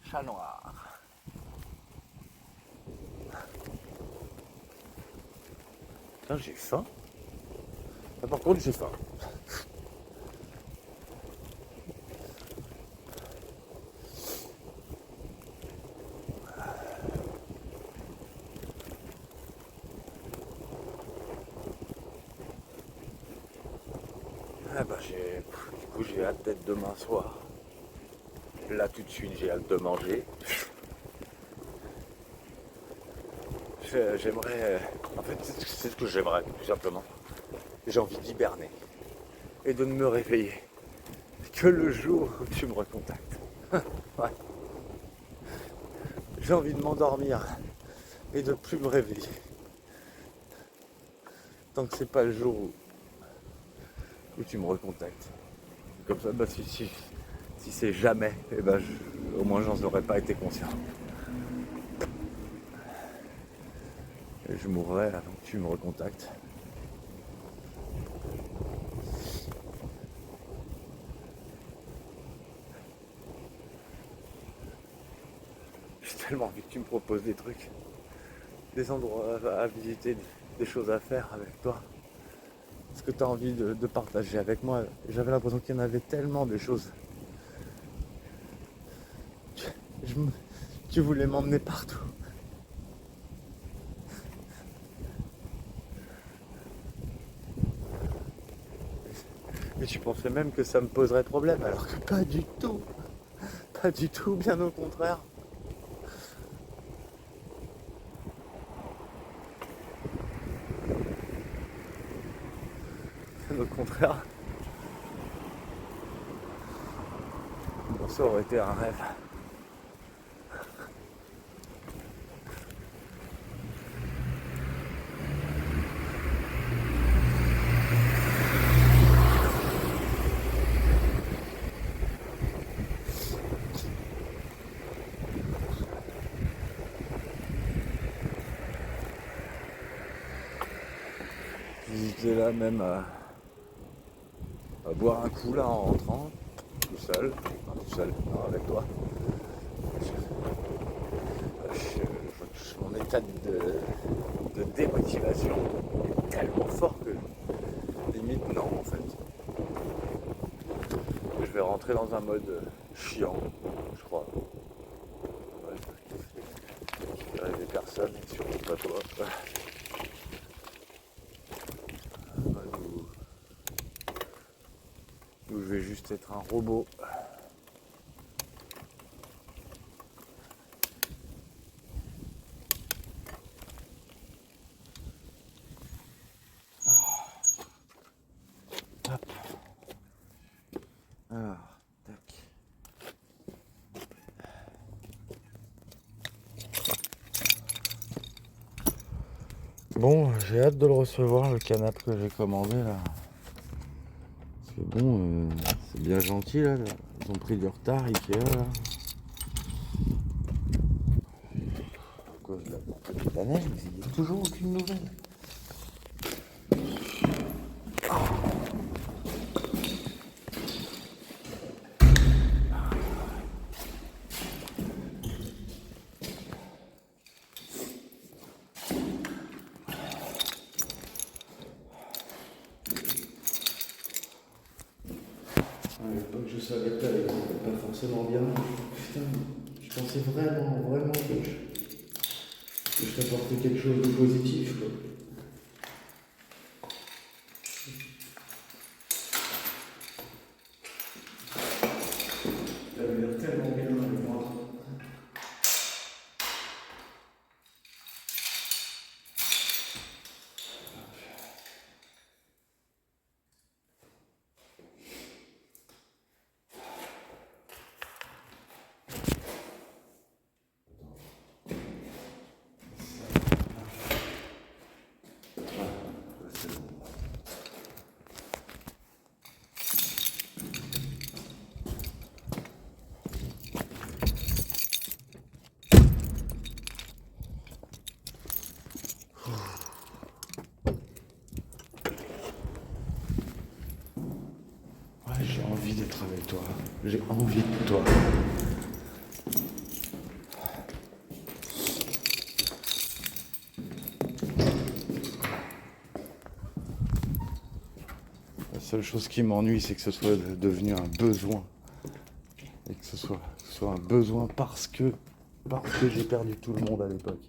Chat noir. Putain, j'ai faim. Ah, par contre, j'ai faim. Ah bah du coup j'ai hâte d'être demain soir. Là tout de suite j'ai hâte de manger. J'aimerais... En fait c'est ce que j'aimerais tout simplement. J'ai envie d'hiberner. Et de ne me réveiller que le jour où tu me recontactes. Ouais. J'ai envie de m'endormir et de plus me réveiller. Tant que c'est pas le jour où tu me recontactes. Comme ça, bah, si c'est jamais, eh ben, au moins j'en aurais pas été conscient. Et je mourrai avant que tu me recontactes. J'ai tellement envie que tu me proposes des trucs, des endroits à visiter, des choses à faire avec toi. Ce que tu as envie de partager avec moi. J'avais l'impression qu'il y en avait tellement de choses. Tu voulais m'emmener partout. Et tu pensais même que ça me poserait problème, alors que pas du tout. Pas du tout, bien au contraire. Bien au contraire. Bon, ça aurait été un rêve. J'étais là même à boire un coup là en rentrant, tout seul, enfin, tout seul, non, avec toi. Mon état de démotivation est tellement fort que limite non en fait. Je vais rentrer dans un mode chiant, je crois. Ouais, je vais rêver personne, surtout pas toi. Où je vais juste être un robot. Hop. Alors, tac. Bon, j'ai hâte de le recevoir, le canapé que j'ai commandé là. Parce que bon, c'est bien gentil là. Ils ont pris du retard, Ikea là. À cause de la neige, mais il n'y a toujours aucune nouvelle. ça allait pas forcément bien. Putain, je pensais vraiment que je t'apportais quelque chose de positif, quoi. T'avais l'air tellement bien avec moi. Ouais, j'ai envie d'être avec toi. J'ai envie de toi. La seule chose qui m'ennuie, c'est que ce soit devenu un besoin. Et que ce soit un besoin parce que j'ai perdu tout le monde à l'époque.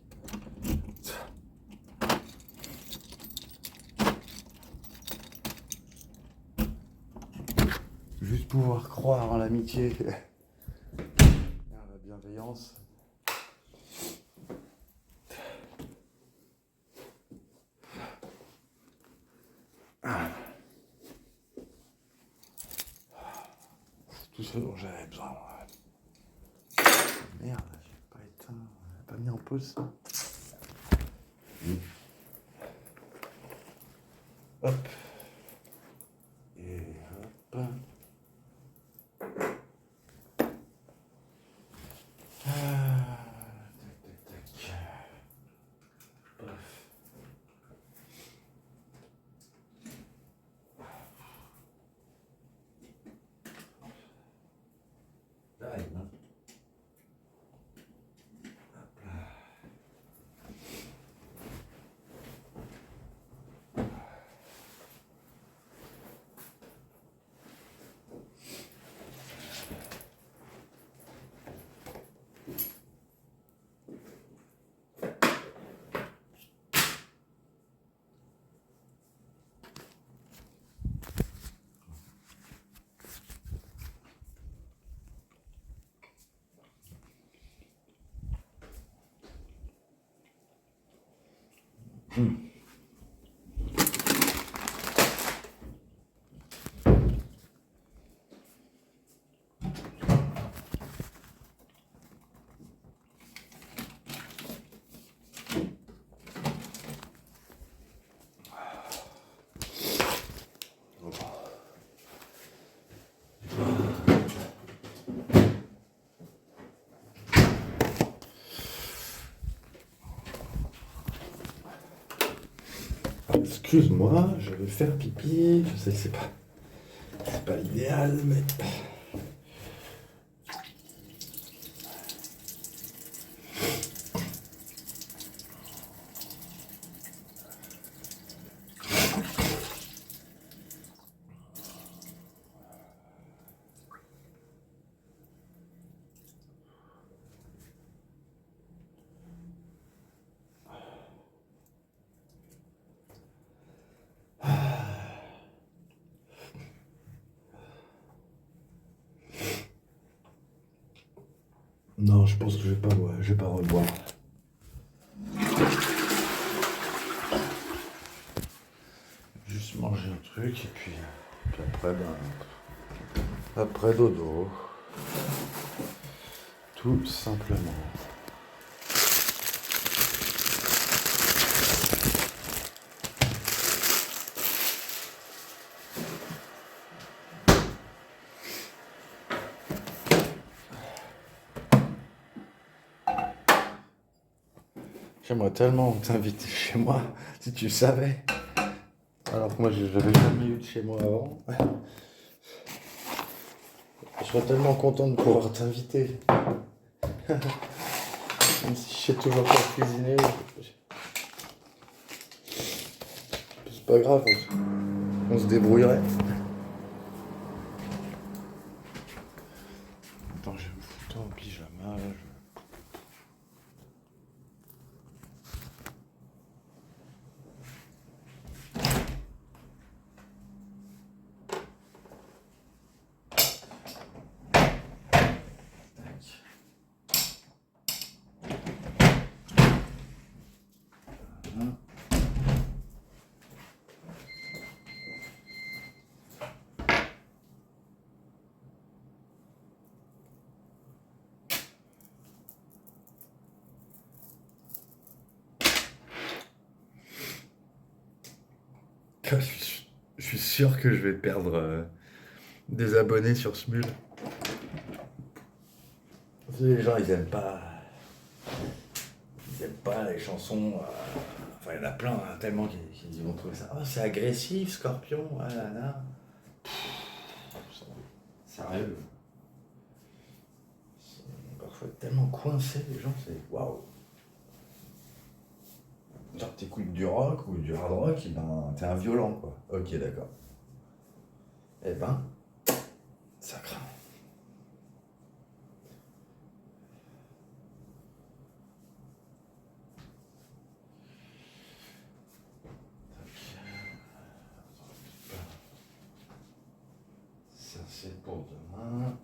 Juste pouvoir croire en l'amitié et en la bienveillance. C'est tout ce dont j'avais besoin. Merde, j'ai pas éteint, j'ai pas mis en pause ça. Hop. Et hop. Tac. Bref. Là, il y en a. Excuse-moi, je vais faire pipi. Je sais que c'est pas l'idéal, mais. Non, je pense que je vais pas revoir. Juste manger un truc et puis après, après dodo. Tout simplement. J'aimerais tellement t'inviter chez moi, si tu savais. Alors que moi, je n'avais jamais eu de chez moi avant. Je serais tellement content de pouvoir t'inviter. Même si je sais toujours pas cuisiner. C'est pas grave, on se débrouillerait. toi en pyjama, là, Tac. Voilà. Je suis sûr que je vais perdre des abonnés sur Smule. Les gens, ils aiment pas les chansons. Enfin, il y en a plein, hein, tellement qu'ils vont trouver ça. Oh, c'est agressif, Scorpion. Ah là là. Sérieux. C'est parfois tellement coincé, les gens, c'est waouh. Genre, t'écoutes du rock ou du hard rock, et ben, t'es un violent, quoi. Ok, d'accord. Eh ben, ça craint. Ça, c'est pour demain.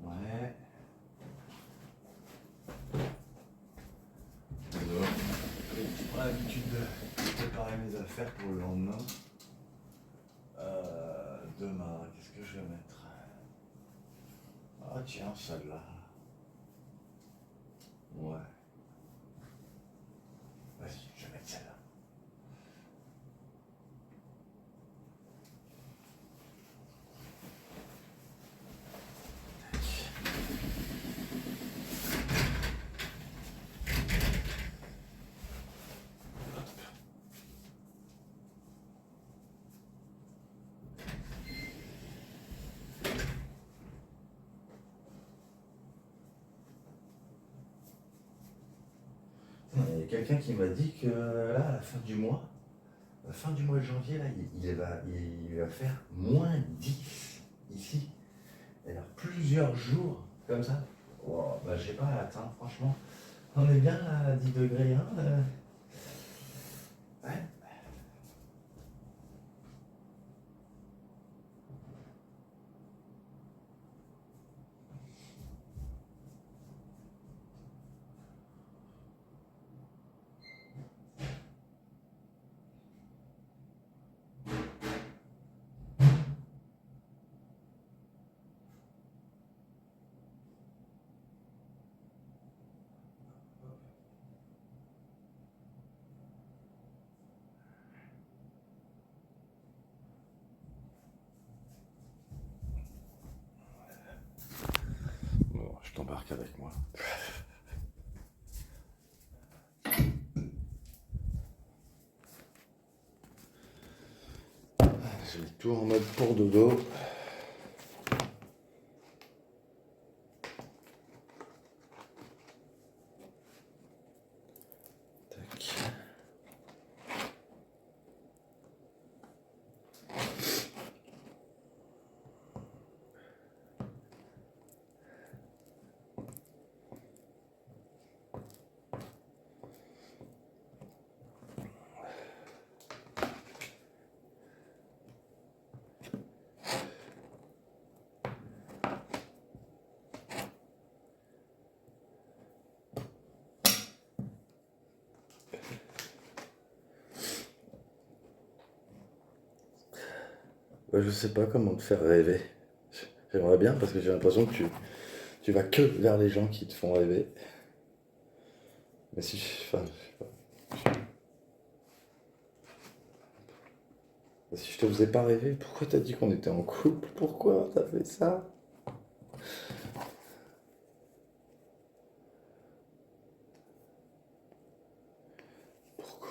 Ouais. Je prends l'habitude de préparer mes affaires pour le lendemain. Demain, qu'est-ce que je vais mettre? Ah tiens, celle-là. Ouais. Vas-y, je vais mettre celle-là. Il y a quelqu'un qui m'a dit que là, à la fin du mois de janvier, là, il va faire -10 ici. Et alors plusieurs jours comme ça. Oh, bah, j'ai pas atteint, franchement. On est bien à 10 degrés, hein. Ouais. Bon, je t'embarque avec moi. J'ai tout en mode pour dodo. Tac. Ouais, je sais pas comment te faire rêver. J'aimerais bien parce que j'ai l'impression que tu vas que vers les gens qui te font rêver. Mais si je, enfin, je sais pas. Si je te faisais pas rêver, pourquoi t'as dit qu'on était en couple? Pourquoi t'as fait ça? Pourquoi?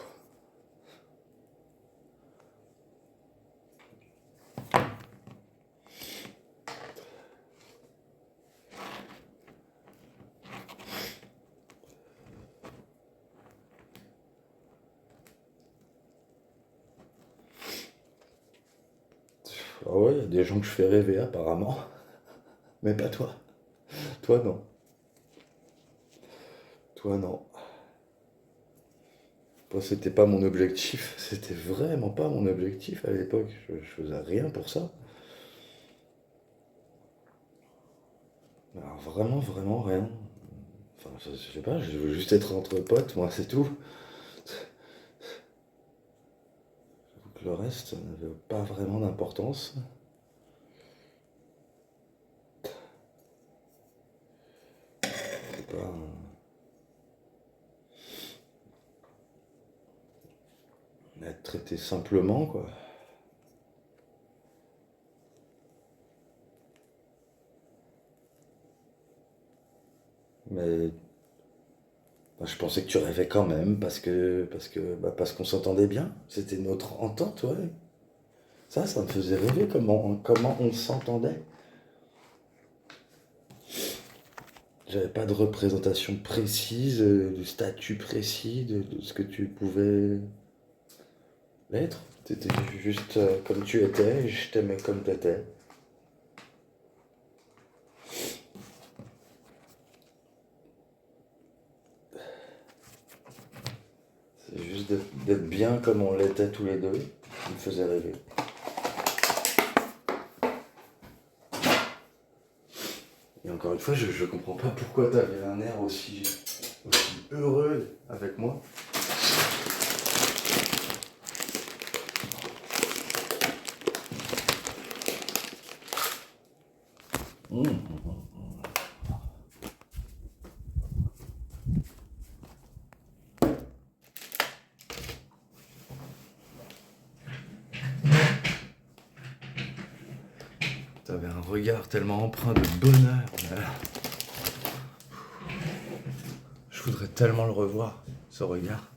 Ah ouais, il y a des gens que je fais rêver apparemment, mais pas toi. Toi non. Toi non. Moi, c'était pas mon objectif, c'était vraiment pas mon objectif à l'époque. Je faisais rien pour ça. Alors vraiment, vraiment rien. Enfin, je sais pas, je veux juste être entre potes, moi, c'est tout. J'avoue que le reste n'avait pas vraiment d'importance. C'est pas être traité simplement, quoi. Mais bah, je pensais que tu rêvais quand même, parce qu'on s'entendait bien. C'était notre entente, ouais. Ça me faisait rêver comment on s'entendait. J'avais pas de représentation précise, de statut précis, de ce que tu pouvais l'être. T'étais juste comme tu étais, et je t'aimais comme t'étais. C'est juste d'être bien comme on l'était tous les deux, qui me faisait rêver. Et encore une fois, je comprends pas pourquoi t'avais un air aussi heureux avec moi. T'avais un regard tellement empreint de bonheur. Je voudrais tellement le revoir, ce regard.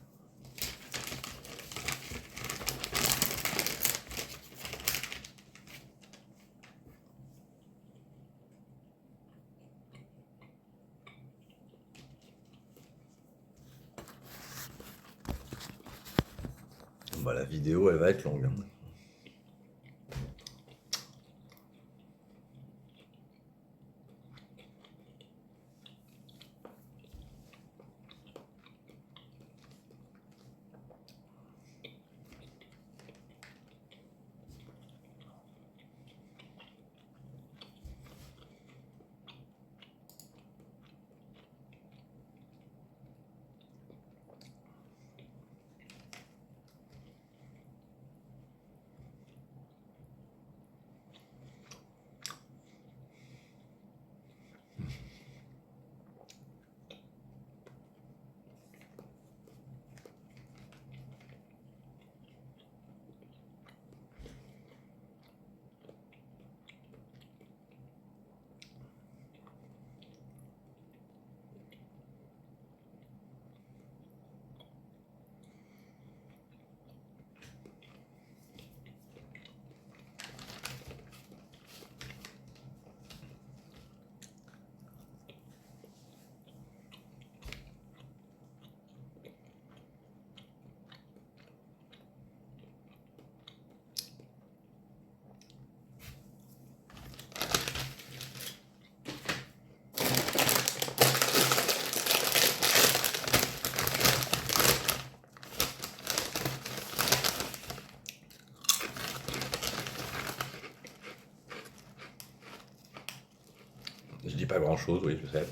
Bah, la vidéo, elle va être longue, hein. Je dis pas grand chose, oui, je sais.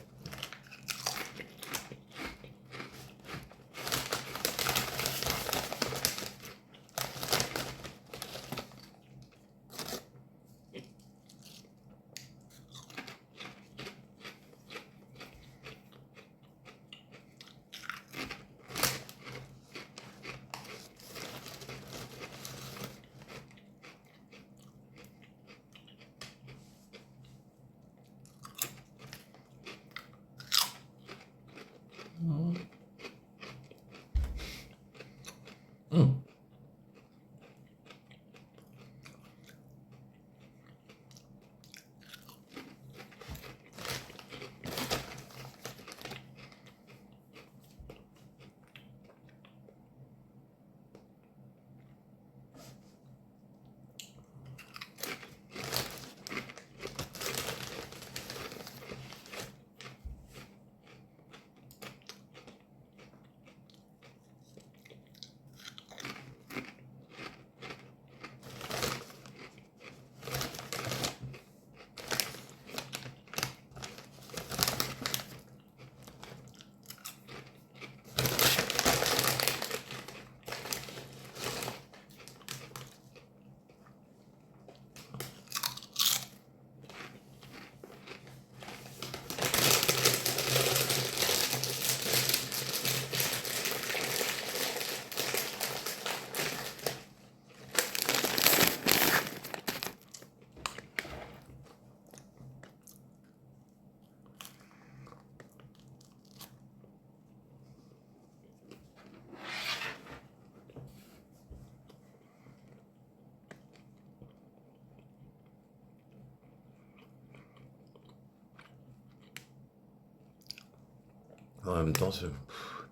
En même temps,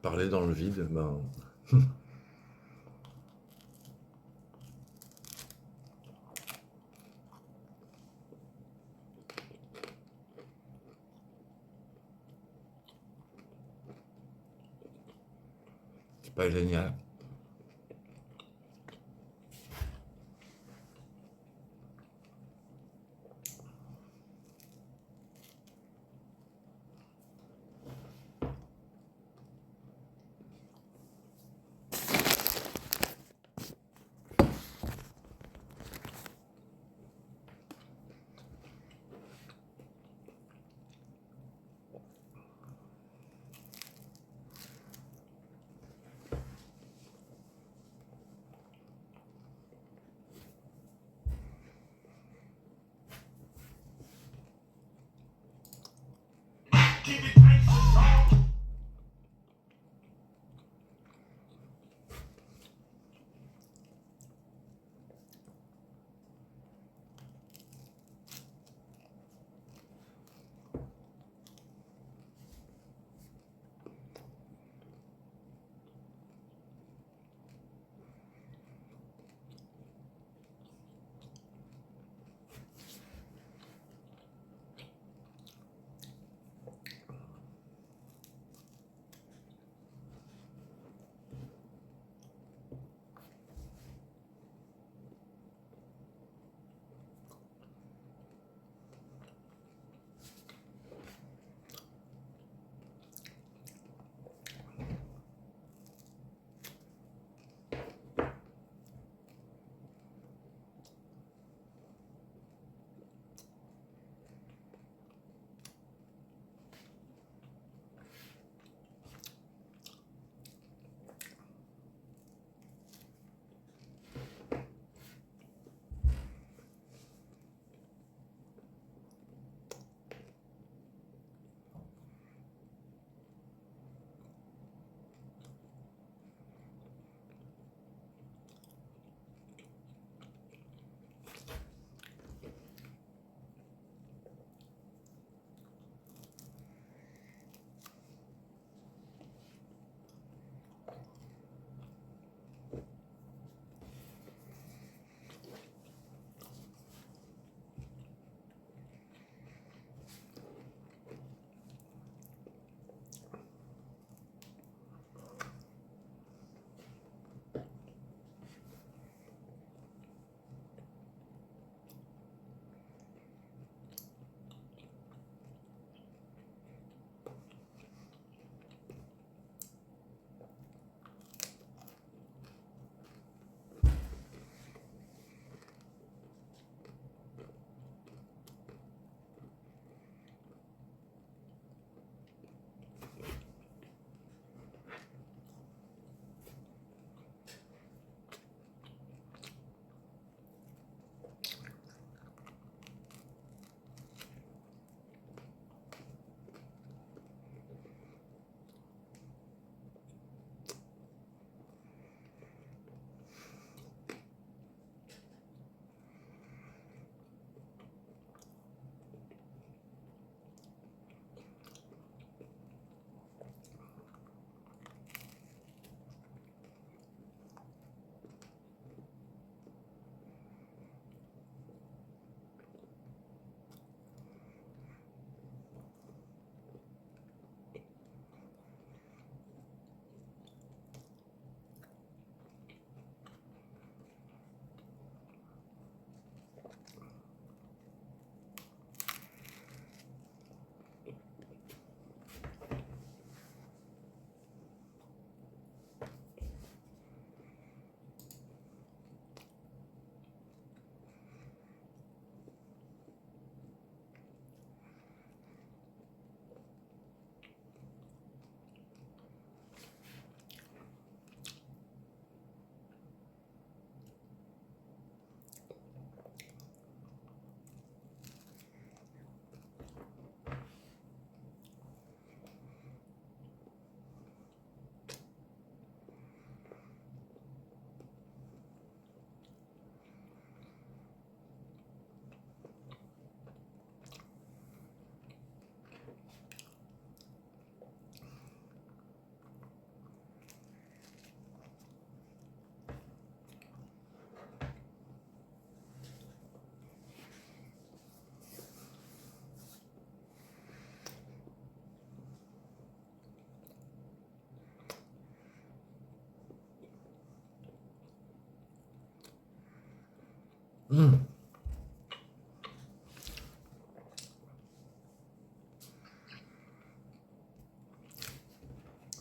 parler dans le vide, ben, c'est pas génial.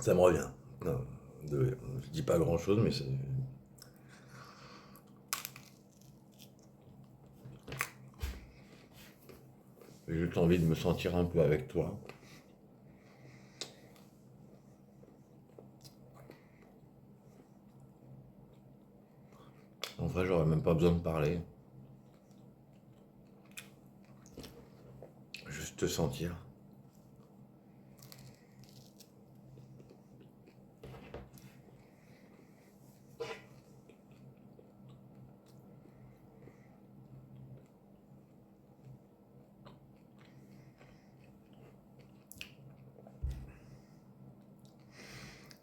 Ça me revient. Non, je dis pas grand chose, mais j'ai juste envie de me sentir un peu avec toi. En vrai, j'aurais même pas besoin de parler. Juste te sentir.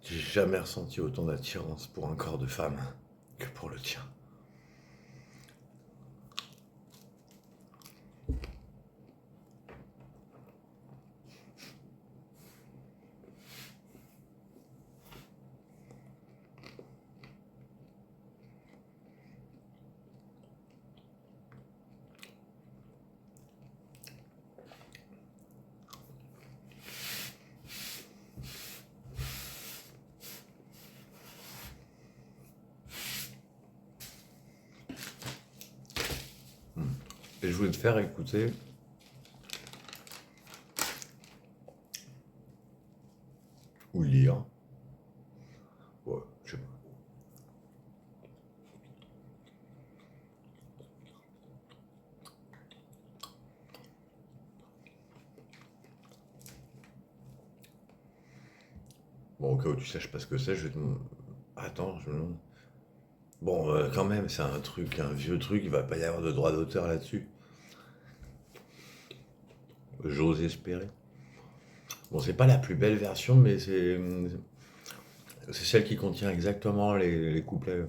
J'ai jamais ressenti autant d'attirance pour un corps de femme que pour le tien. Et je voulais te faire écouter ou lire. Ouais, je sais pas. Bon, au cas où tu saches pas ce que c'est, je vais te... Attends, je me demande. Bon, quand même, c'est un truc, un vieux truc, il va pas y avoir de droit d'auteur là-dessus. J'ose espérer. Bon, c'est pas la plus belle version, mais c'est celle qui contient exactement les couplets.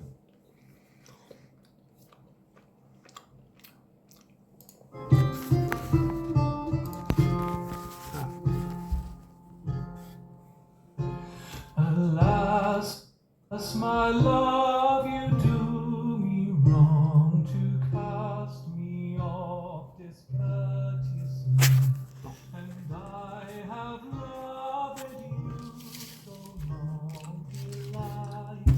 Alas, as my love, you do me wrong to cast me off discourteously, and I have loved you so long, delighting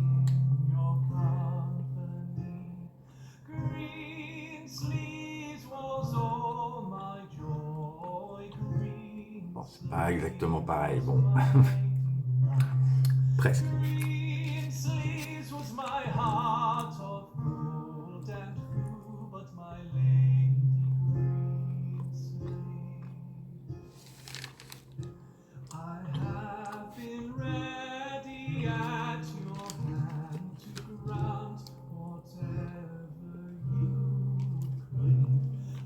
in your company. Green sleeves was all my joy, green Bon, c'est pas exactement sleeves pareil, was bon, my delight. presque. Green sleeves was my heart of gold, and who but my lady green sleeves? I have been ready at your hand to grant whatever you would crave.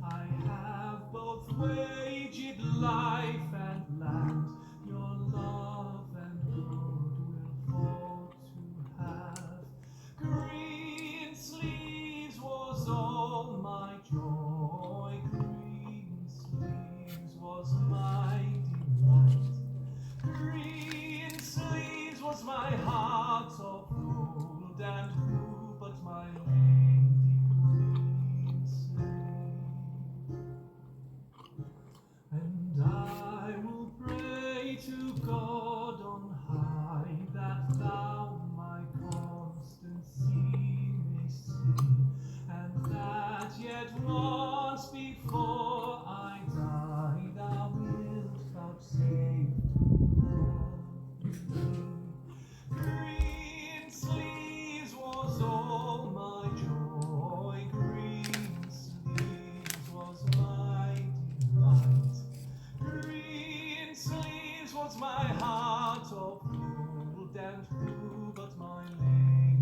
I have both waged life and land, your love and goodwill for to have. Green sleeves was all my joy, green sleeves was my delight. Green sleeves was my heart of gold, and who but my lady green sleeves? And I will pray to God on high that thou my constancy may see, and that yet once before I die thou wilt vouchsafe to love me. Green sleeves was all my joy, green sleeves was my delight. Green sleeves was my heart of gold, and who but my lady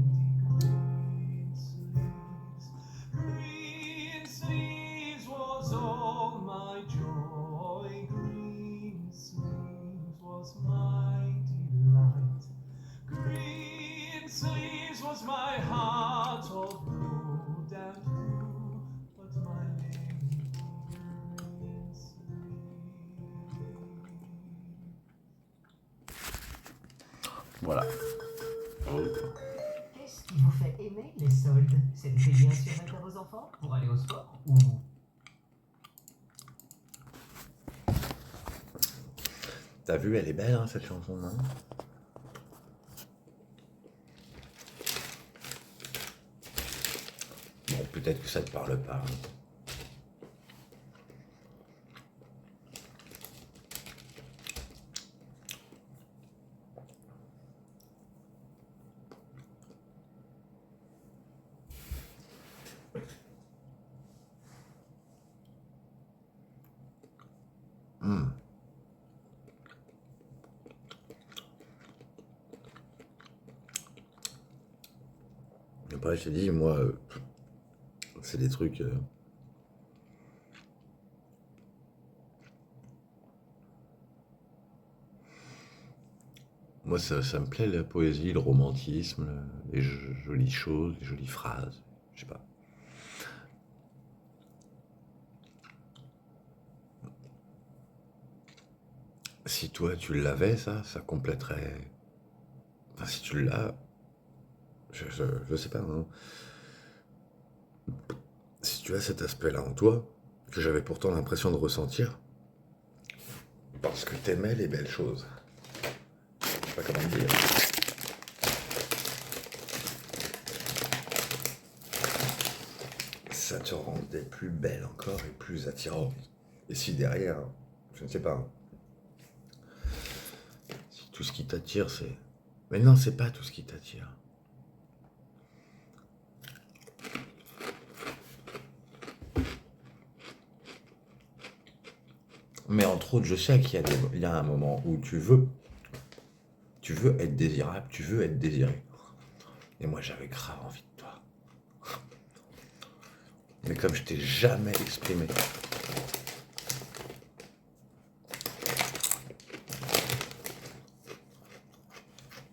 green sleeves? Green sleeves was all my joy, green sleeves was my delight. Green sleeves was my heart of gold, and who but my lady green sleeves? Voilà. Ce qui vous fait aimer les soldes, c'est de payer un survêt à vos enfants pour aller au sport ou... T'as vu, elle est belle, hein, cette chanson, non? Bon, peut-être que ça te parle pas. Hmm. Après, je t'ai dit, moi, c'est des trucs. Moi, ça me plaît la poésie, le romantisme, les jolies choses, les jolies phrases. Je sais pas. Si toi tu l'avais, ça compléterait. Enfin, si tu l'as, je sais pas, hein. Si tu as cet aspect-là en toi, que j'avais pourtant l'impression de ressentir, parce que t'aimais les belles choses. Je sais pas comment dire. Ça te rendait plus belle encore et plus attirante. Et si derrière, je ne sais pas, si tout ce qui t'attire c'est... Mais non, c'est pas tout ce qui t'attire. Mais entre autres, je sais il y a un moment où tu veux être désirable, tu veux être désiré. Et moi, j'avais grave envie de toi. Mais comme je t'ai jamais exprimé,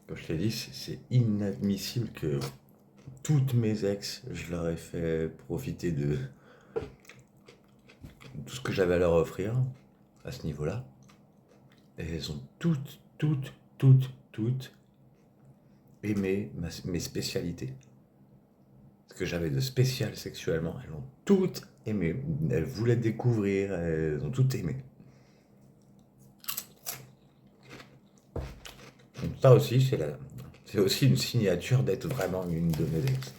comme je t'ai dit, c'est inadmissible que toutes mes ex, je leur ai fait profiter de tout ce que j'avais à leur offrir à ce niveau-là. Et elles ont toutes aimé mes spécialités. Ce que j'avais de spécial sexuellement, elles ont toutes aimé. Elles voulaient découvrir, elles ont toutes aimé. Donc ça aussi, c'est aussi une signature d'être vraiment une de mes ex.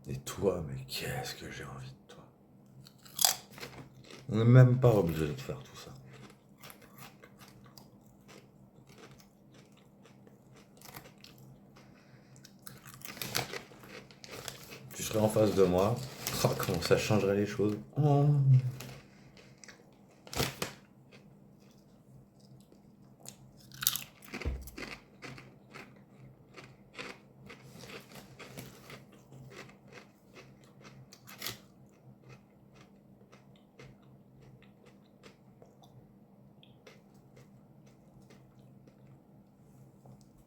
Et toi, mais qu'est-ce que j'ai envie de toi. On n'est même pas obligé de faire tout ça. Tu serais en face de moi, oh, comment ça changerait les choses. Oh.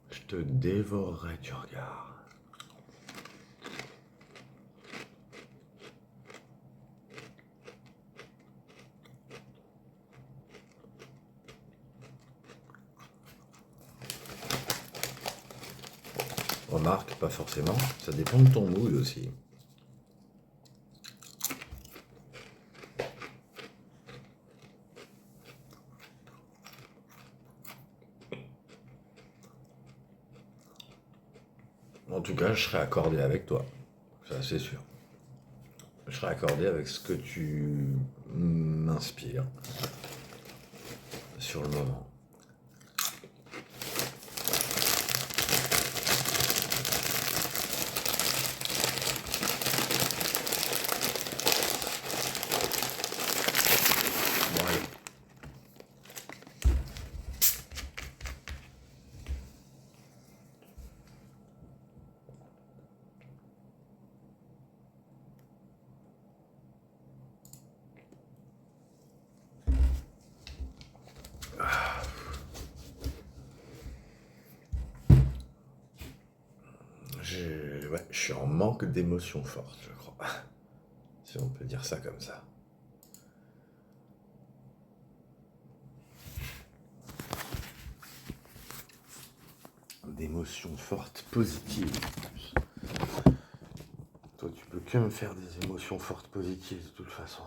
Je te dévorerai du regard. Remarque, pas forcément, ça dépend de ton mood aussi. En tout cas, je serai accordé avec toi, ça c'est sûr. Je serai accordé avec ce que tu m'inspires sur le moment. Bon, allez. Ouais, je suis en manque d'émotions fortes, je crois. Si on peut dire ça comme ça. émotions fortes, positives en plus. Toi, tu peux que me faire des émotions fortes, positives de toute façon.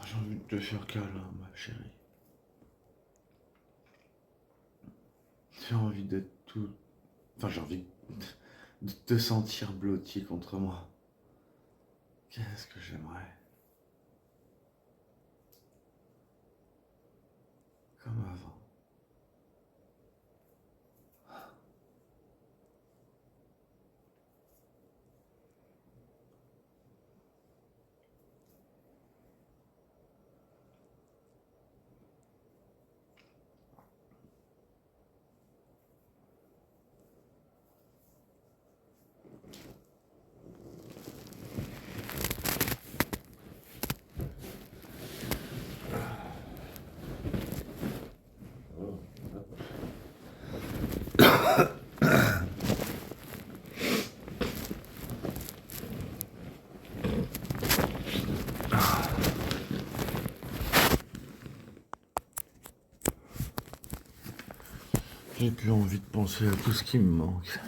J'ai envie de te faire câlin, ma chérie. J'ai envie d'être tout... Enfin, j'ai envie de te sentir blotti contre moi. Qu'est-ce que j'aimerais. Comme avant. J'ai plus envie de penser à tout ce qui me manque.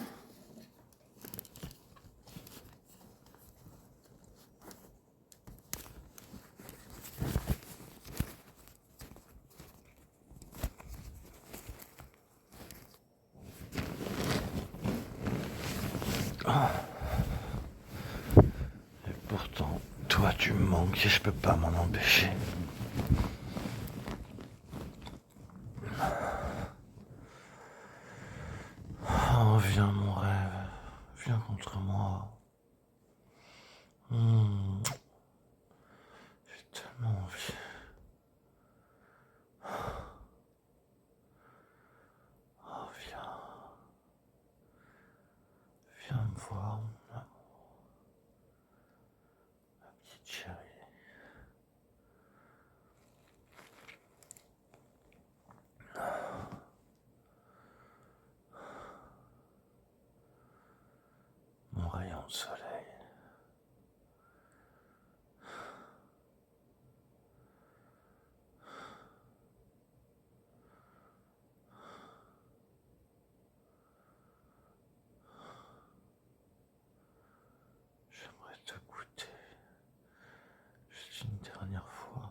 Et pourtant, toi tu me manques et je peux pas m'en empêcher. Oh, viens mon rêve, viens contre moi. J'ai tellement envie. Oh, viens. Viens me voir, mon amour. Ma petite chérie. Mon rayon de soleil. J'aimerais te goûter. Juste une dernière fois.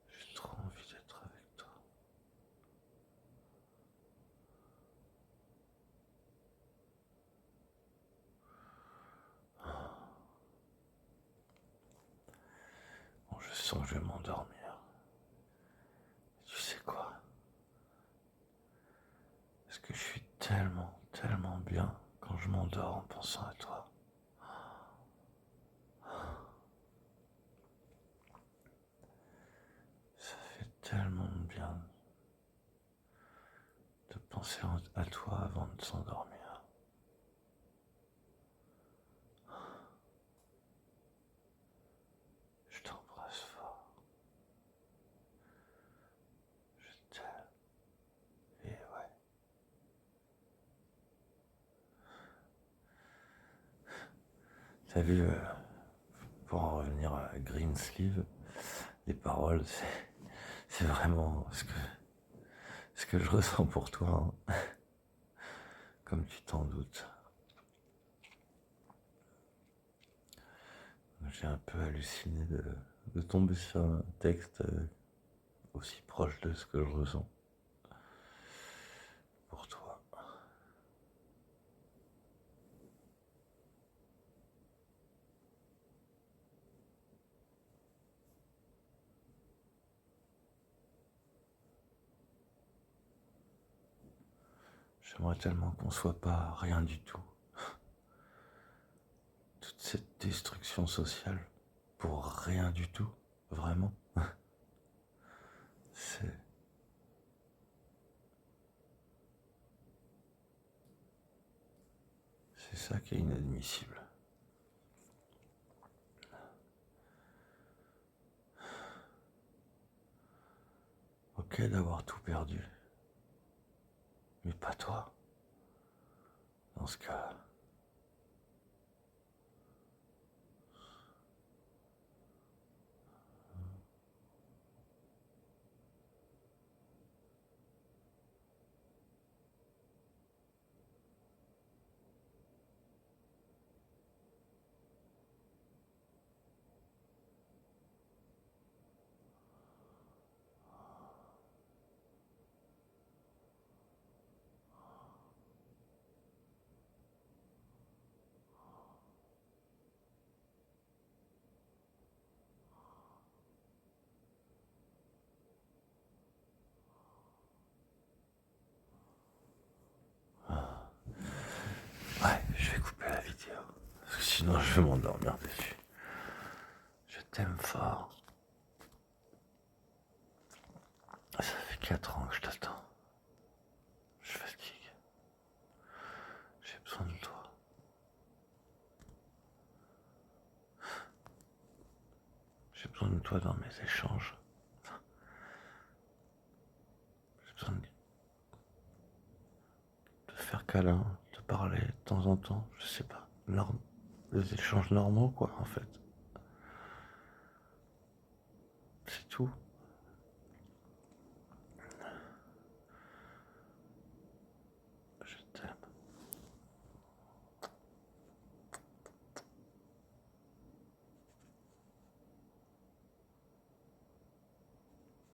J'ai trop envie d'être avec toi. Bon, je sens que je vais m'endormir. Tu sais quoi? Parce que je suis tellement, tellement bien quand je m'endors en pensant à toi. Ça fait tellement de bien de penser à toi avant de s'endormir. Je t'embrasse fort. Je t'aime. Et ouais. T'as vu, pour en revenir à Greensleeve, les paroles, c'est vraiment ce que je ressens pour toi, hein. Comme tu t'en doutes. J'ai un peu halluciné de tomber sur un texte aussi proche de ce que je ressens pour toi. J'aimerais tellement qu'on soit pas rien du tout. Toute cette destruction sociale pour rien du tout, vraiment. C'est ça qui est inadmissible. Ok d'avoir tout perdu, mais pas toi. Dans ce cas, ouais, je vais couper la vidéo. Parce que sinon je vais m'endormir dessus. Je t'aime fort. Ça fait 4 ans que je t'attends. Je fatigue. J'ai besoin de toi. J'ai besoin de toi dans mes échanges. J'ai besoin de faire câlin, de parler de temps en temps, je sais pas. Des échanges normaux, quoi, en fait. C'est tout.